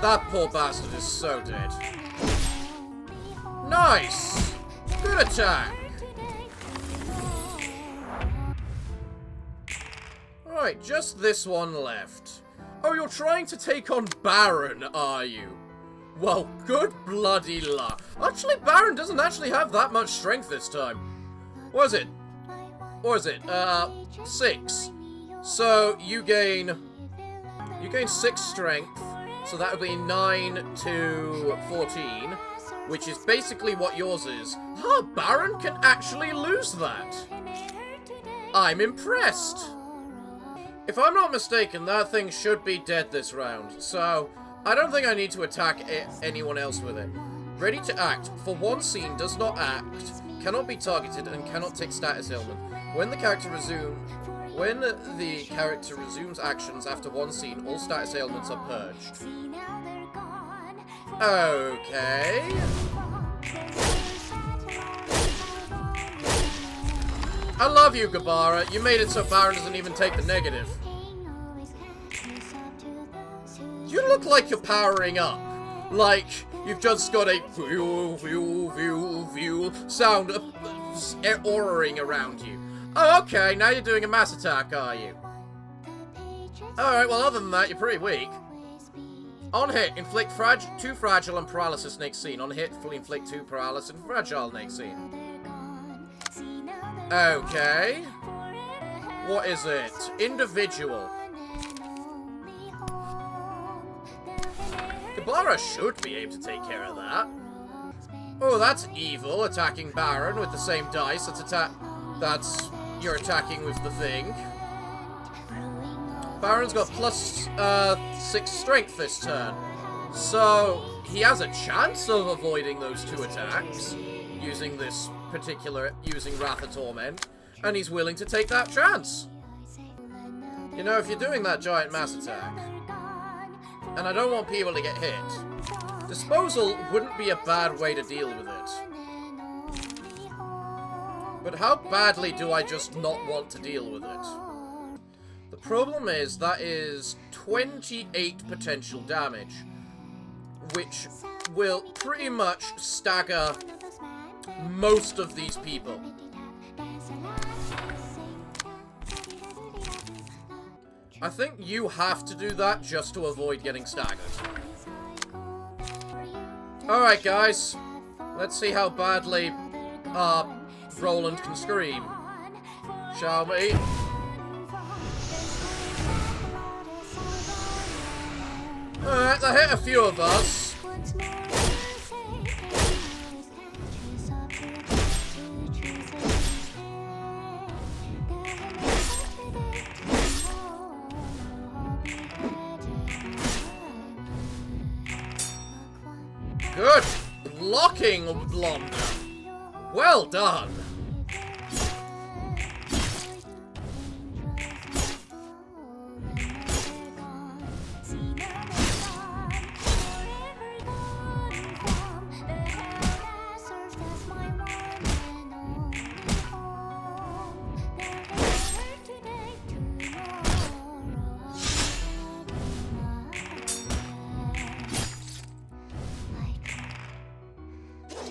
That poor bastard is so dead. Nice! Good attack! Alright, just this one left. Oh, you're trying to take on Baron, are you? Well, good bloody luck. Actually, Baron doesn't actually have that much strength this time. What is it? Or is it? 6. So you gain 6 strength. So that would be 9 to 14, which is basically what yours is. Huh, Baron can actually lose that. I'm impressed. If I'm not mistaken, that thing should be dead this round, so I don't think I need to attack anyone else with it. Ready to act. For one scene, does not act, cannot be targeted, and cannot take status ailment. When the character resumes actions after one scene, all status ailments are purged. Okay. I love you, Gabara. You made it so Baron doesn't even take the negative. You look like you're powering up. Like you've just got a sound auraing around you. Oh, okay, now you're doing a mass attack, are you? Alright, well, other than that, you're pretty weak. On hit, inflict 2 fragile and paralysis next scene. On hit, fully inflict 2 paralysis and fragile next scene. Okay. What is it? Individual. Gabara should be able to take care of that. Oh, that's evil, attacking Baron with the same dice. You're attacking with the thing. Baron's got plus 6 strength this turn. So, he has a chance of avoiding those 2 attacks. Using Wrath of Torment. And he's willing to take that chance. You know, if you're doing that giant mass attack, and I don't want people to get hit, disposal wouldn't be a bad way to deal with it. But how badly do I just not want to deal with it? The problem is, that is 28 potential damage, which will pretty much stagger most of these people. I think you have to do that just to avoid getting staggered. Alright, guys. Let's see how badly Roland can scream. Shall we? Alright, that hit a few of us. Good blocking, Blonde. Well done.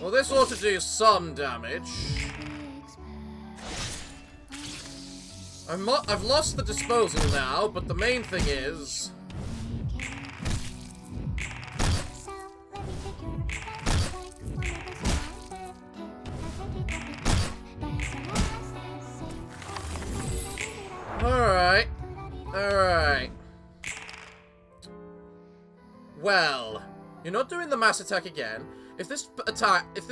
Well, this ought to do some damage. I've lost the disposal now, but the main thing is... Alright. Alright. Well, you're not doing the mass attack again. If this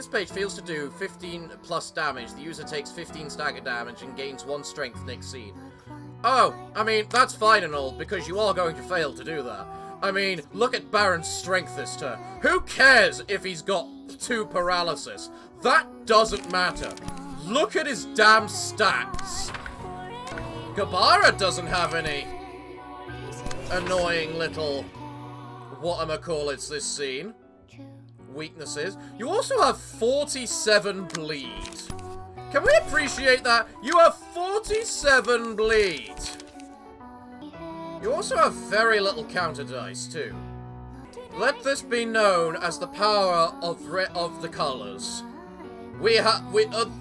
page fails to do 15 plus damage, the user takes 15 stagger damage and gains 1 strength next scene. Oh, I mean, that's fine and all, because you are going to fail to do that. I mean, look at Baron's strength this turn. Who cares if he's got 2 paralysis? That doesn't matter. Look at his damn stats. Gabara doesn't have any annoying little whatchamacallits this scene. Weaknesses. You also have 47 bleed. Can we appreciate that? You have 47 bleed. You also have very little counter dice too. Let this be known as the power of the colors.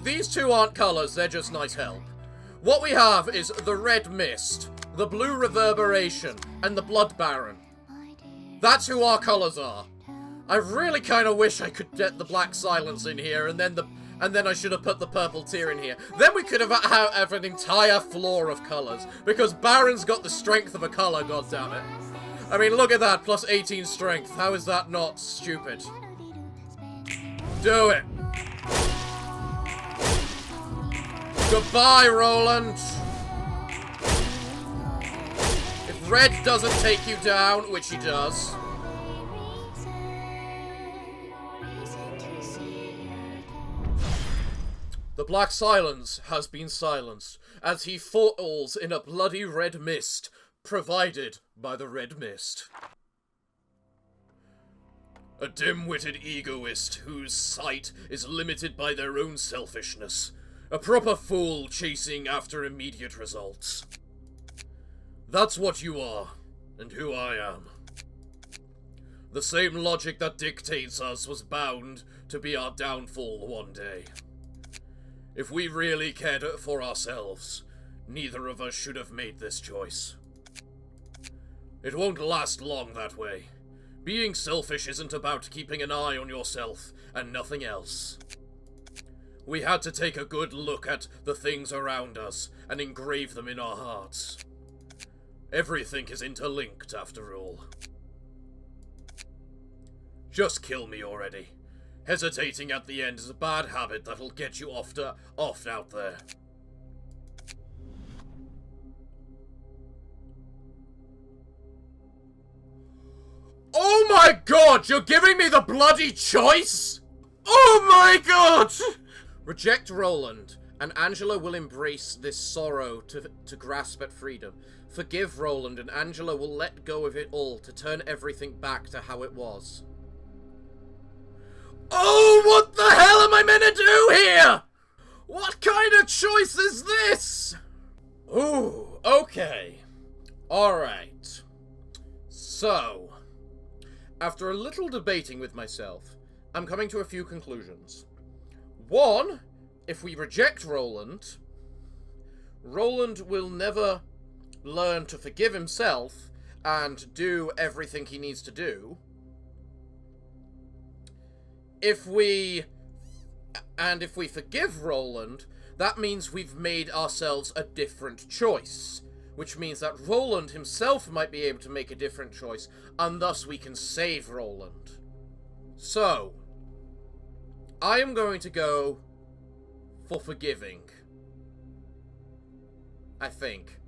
These 2 aren't colors, they're just nice help. What we have is the red mist, the blue reverberation, and the blood baron. That's who our colors are. I really kind of wish I could get the Black Silence in here, and then I should have put the Purple Tear in here. Then we could have an entire floor of colours, because Baron's got the strength of a colour, goddammit. I mean, look at that, plus 18 strength. How is that not stupid? Do it. Goodbye, Roland. If red doesn't take you down, which he does. The Black Silence has been silenced, as he falls in a bloody red mist, provided by the red mist. A dim-witted egoist whose sight is limited by their own selfishness. A proper fool chasing after immediate results. That's what you are, and who I am. The same logic that dictates us was bound to be our downfall one day. If we really cared for ourselves, neither of us should have made this choice. It won't last long that way. Being selfish isn't about keeping an eye on yourself and nothing else. We had to take a good look at the things around us and engrave them in our hearts. Everything is interlinked, after all. Just kill me already. Hesitating at the end is a bad habit that'll get you off out there. Oh my god, you're giving me the bloody choice? Oh my god! Reject Roland, and Angela will embrace this sorrow to grasp at freedom. Forgive Roland, and Angela will let go of it all to turn everything back to how it was. Oh, what the hell am I meant to do here? What kind of choice is this? Ooh, okay. Alright. So, after a little debating with myself, I'm coming to a few conclusions. One, if we reject Roland, Roland will never learn to forgive himself and do everything he needs to do. If we forgive Roland, that means we've made ourselves a different choice. Which means that Roland himself might be able to make a different choice, and thus we can save Roland. So, I am going to go for forgiving. I think.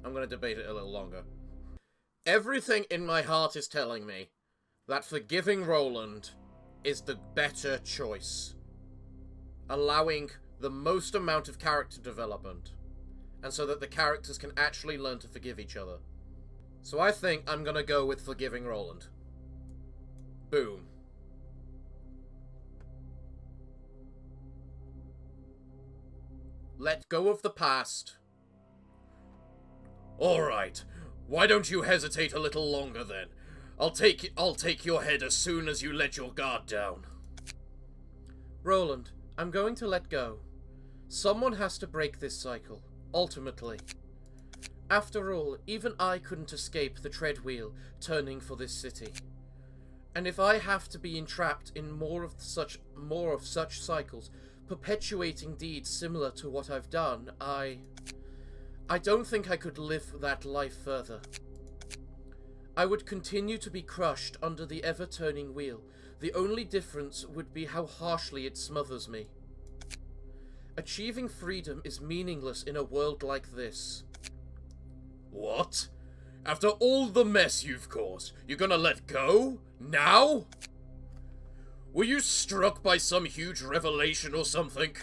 I'm going to debate it a little longer. Everything in my heart is telling me that forgiving Roland is the better choice, allowing the most amount of character development, and so that the characters can actually learn to forgive each other. So I think I'm gonna go with forgiving Roland. Boom. Let go of the past. Alright, why don't you hesitate a little longer then? I'll take your head as soon as you let your guard down. Roland, I'm going to let go. Someone has to break this cycle, ultimately. After all, even I couldn't escape the treadwheel turning for this city. And if I have to be entrapped in more of such cycles, perpetuating deeds similar to what I've done, I don't think I could live that life further. I would continue to be crushed under the ever-turning wheel. The only difference would be how harshly it smothers me. Achieving freedom is meaningless in a world like this. What? After all the mess you've caused, you're gonna let go? Now? Were you struck by some huge revelation or something?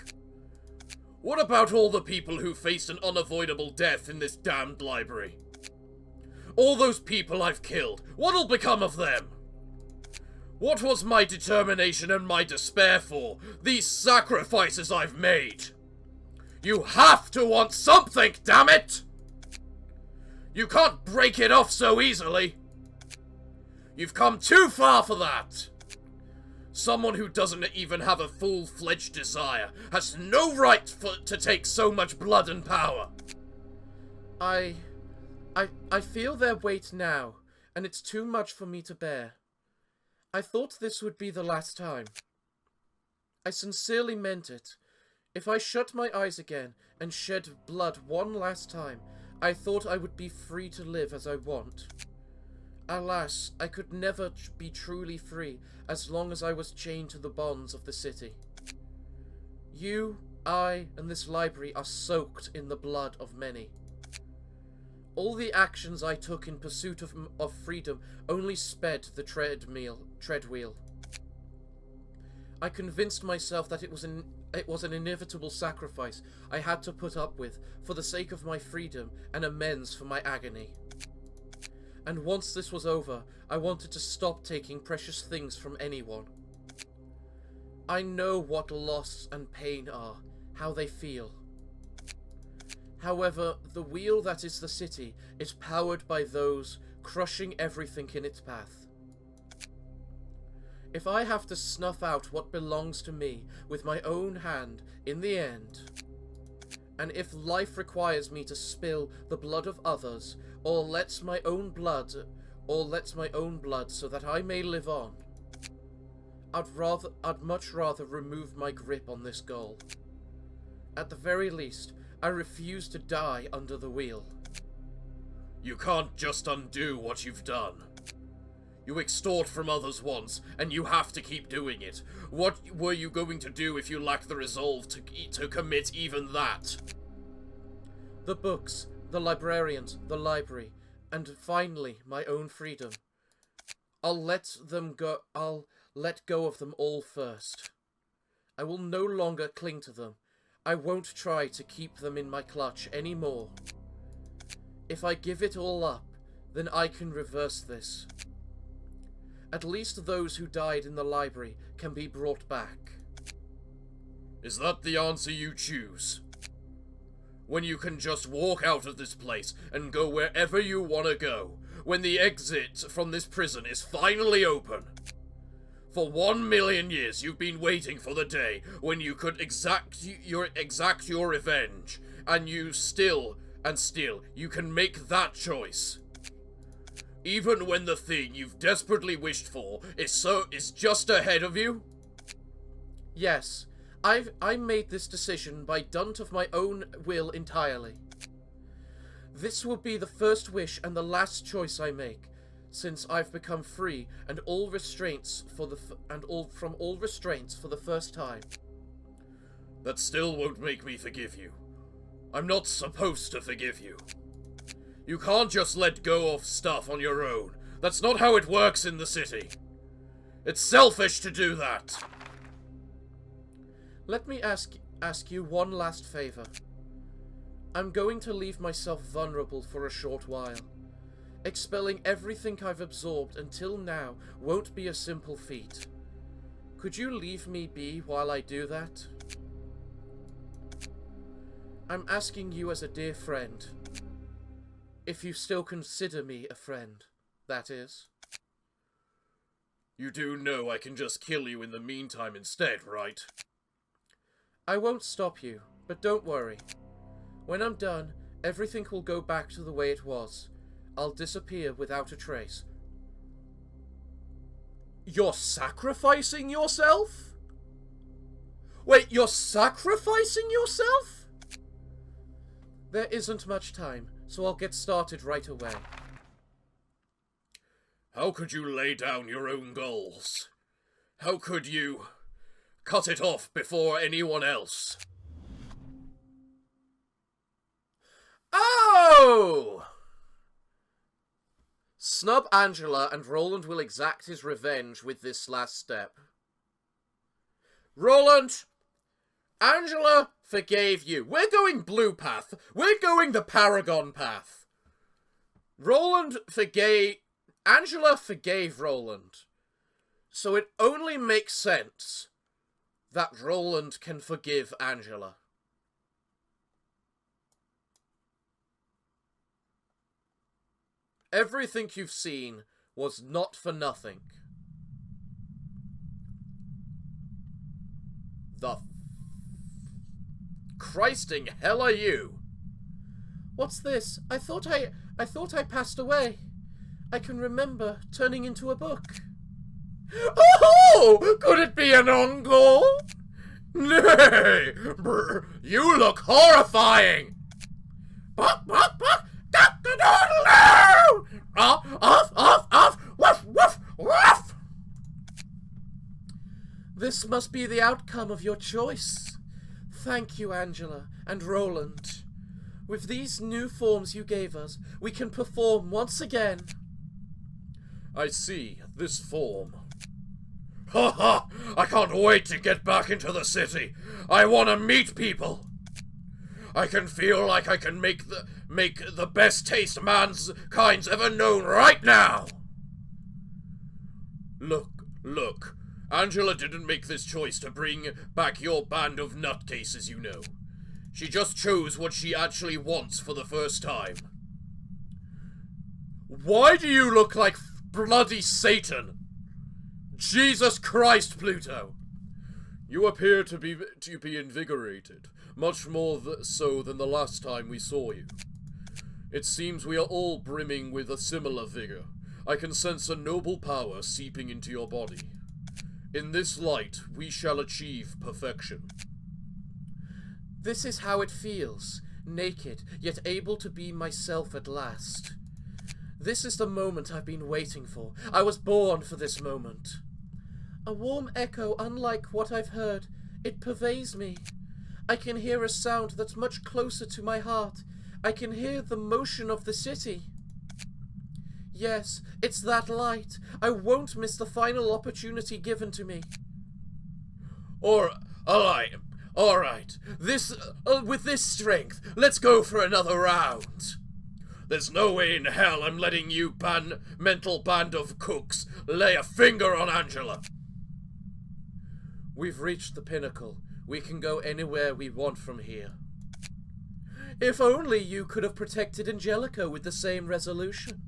What about all the people who faced an unavoidable death in this damned library? All those people I've killed, what'll become of them? What was my determination and my despair for? These sacrifices I've made? You have to want something, damn it! You can't break it off so easily. You've come too far for that. Someone who doesn't even have a full-fledged desire has no right to take so much blood and power. I feel their weight now, and it's too much for me to bear. I thought this would be the last time. I sincerely meant it. If I shut my eyes again and shed blood one last time, I thought I would be free to live as I want. Alas, I could never be truly free as long as I was chained to the bonds of the city. You, I, and this library are soaked in the blood of many. All the actions I took in pursuit of freedom only sped the treadwheel. I convinced myself that it was an inevitable sacrifice I had to put up with for the sake of my freedom and amends for my agony. And once this was over, I wanted to stop taking precious things from anyone. I know what loss and pain are, how they feel. However, the wheel that is the city is powered by those crushing everything in its path. If I have to snuff out what belongs to me with my own hand in the end, and if life requires me to spill the blood of others, or lets my own blood so that I may live on, I'd much rather remove my grip on this goal. At the very least, I refuse to die under the wheel. You can't just undo what you've done. You extort from others once, and you have to keep doing it. What were you going to do if you lacked the resolve to commit even that? The books, the librarians, the library, and finally my own freedom. I'll let go of them all first. I will no longer cling to them. I won't try to keep them in my clutch anymore. If I give it all up, then I can reverse this. At least those who died in the library can be brought back. Is that the answer you choose? When you can just walk out of this place and go wherever you want to go, when the exit from this prison is finally open. For 1,000,000 years you've been waiting for the day when you could exact your revenge, and still you can make that choice. Even when the thing you've desperately wished for is just ahead of you? Yes, I made this decision by dint of my own will entirely. This will be the first wish and the last choice I make, since I've become free and from all restraints for the first time. That still won't make me forgive you. I'm not supposed to forgive you. You can't just let go of stuff on your own. That's not how it works in the city. It's selfish to do that. Let me ask you one last favor. I'm going to leave myself vulnerable for a short while. Expelling everything I've absorbed until now won't be a simple feat. Could you leave me be while I do that? I'm asking you as a dear friend. If you still consider me a friend, that is. You do know I can just kill you in the meantime instead, right? I won't stop you, but don't worry. When I'm done, everything will go back to the way it was. I'll disappear without a trace. You're sacrificing yourself? Wait, you're sacrificing yourself? There isn't much time, so I'll get started right away. How could you lay down your own goals? How could you cut it off before anyone else? Oh! Snub Angela, and Roland will exact his revenge with this last step. Roland! Angela forgave you. We're going blue path. We're going the Paragon path. Angela forgave Roland. So it only makes sense that Roland can forgive Angela. Everything you've seen was not for nothing. The Christing hell are you? What's this? I thought I passed away. I can remember turning into a book. Oh, could it be an uncle? Nay, you look horrifying. Buck, buck, buck, duck-a-doodle-doo! Off, woof, woof, woof! This must be the outcome of your choice. Thank you, Angela and Roland. With these new forms you gave us, we can perform once again. I see, this form. Ha ha! I can't wait to get back into the city. I want to meet people. I can feel like I can make the best taste mankind's ever known right now. Look. Angela didn't make this choice to bring back your band of nutcases, you know. She just chose what she actually wants for the first time. Why do you look like bloody Satan? Jesus Christ, Pluto! You appear to be invigorated, much more so than the last time we saw you. It seems we are all brimming with a similar vigor. I can sense a noble power seeping into your body. In this light, we shall achieve perfection. This is how it feels, naked, yet able to be myself at last. This is the moment I've been waiting for. I was born for this moment. A warm echo unlike what I've heard. It pervades me. I can hear a sound that's much closer to my heart. I can hear the motion of the city. Yes, it's that light. I won't miss the final opportunity given to me. All right. With this strength, let's go for another round. There's no way in hell I'm letting you mental band of cooks lay a finger on Angela. We've reached the pinnacle. We can go anywhere we want from here. If only you could have protected Angelica with the same resolution.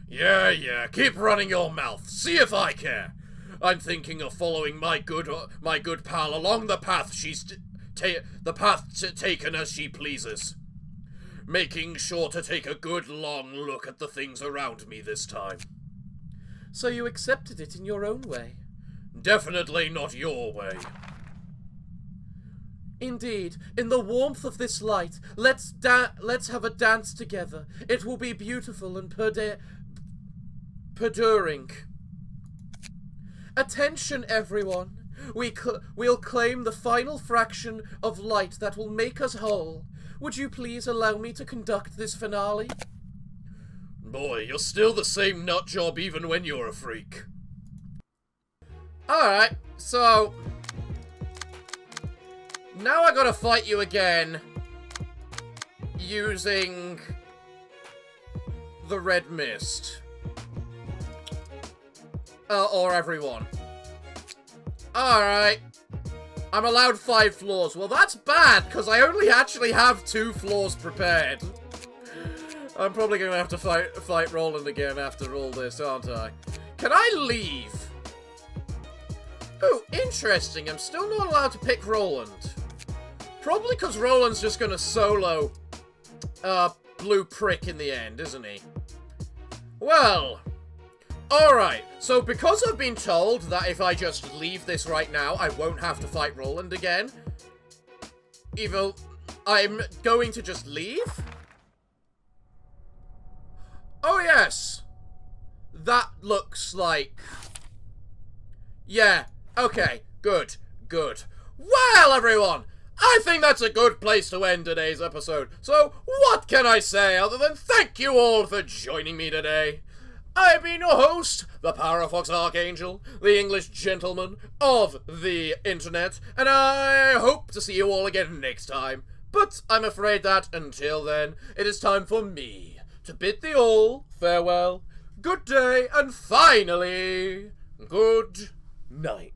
Yeah, keep running your mouth. See if I care. I'm thinking of following my good pal along the path taken as she pleases. Making sure to take a good long look at the things around me this time. So you accepted it in your own way? Definitely not your way. Indeed, in the warmth of this light, let's have a dance together. It will be beautiful and perduring. Attention, everyone. We'll claim the final fraction of light that will make us whole. Would you please allow me to conduct this finale? Boy, you're still the same nutjob even when you're a freak. Alright, so now I gotta fight you again using the red mist. Or everyone. Alright. I'm allowed 5 floors. Well, that's bad, because I only actually have 2 floors prepared. I'm probably going to have to fight Roland again after all this, aren't I? Can I leave? Oh, interesting. I'm still not allowed to pick Roland. Probably because Roland's just going to solo Blue Prick in the end, isn't he? Well, alright. So because I've been told that if I just leave this right now, I won't have to fight Roland again, even I'm going to just leave? Oh, yes. That looks like... Yeah, okay, good. Well, everyone, I think that's a good place to end today's episode. So, what can I say other than thank you all for joining me today? I've been your host, the Parafox Archangel, the English gentleman of the internet, and I hope to see you all again next time. But I'm afraid that, until then, it is time for me to bid thee all farewell, good day, and finally, good night.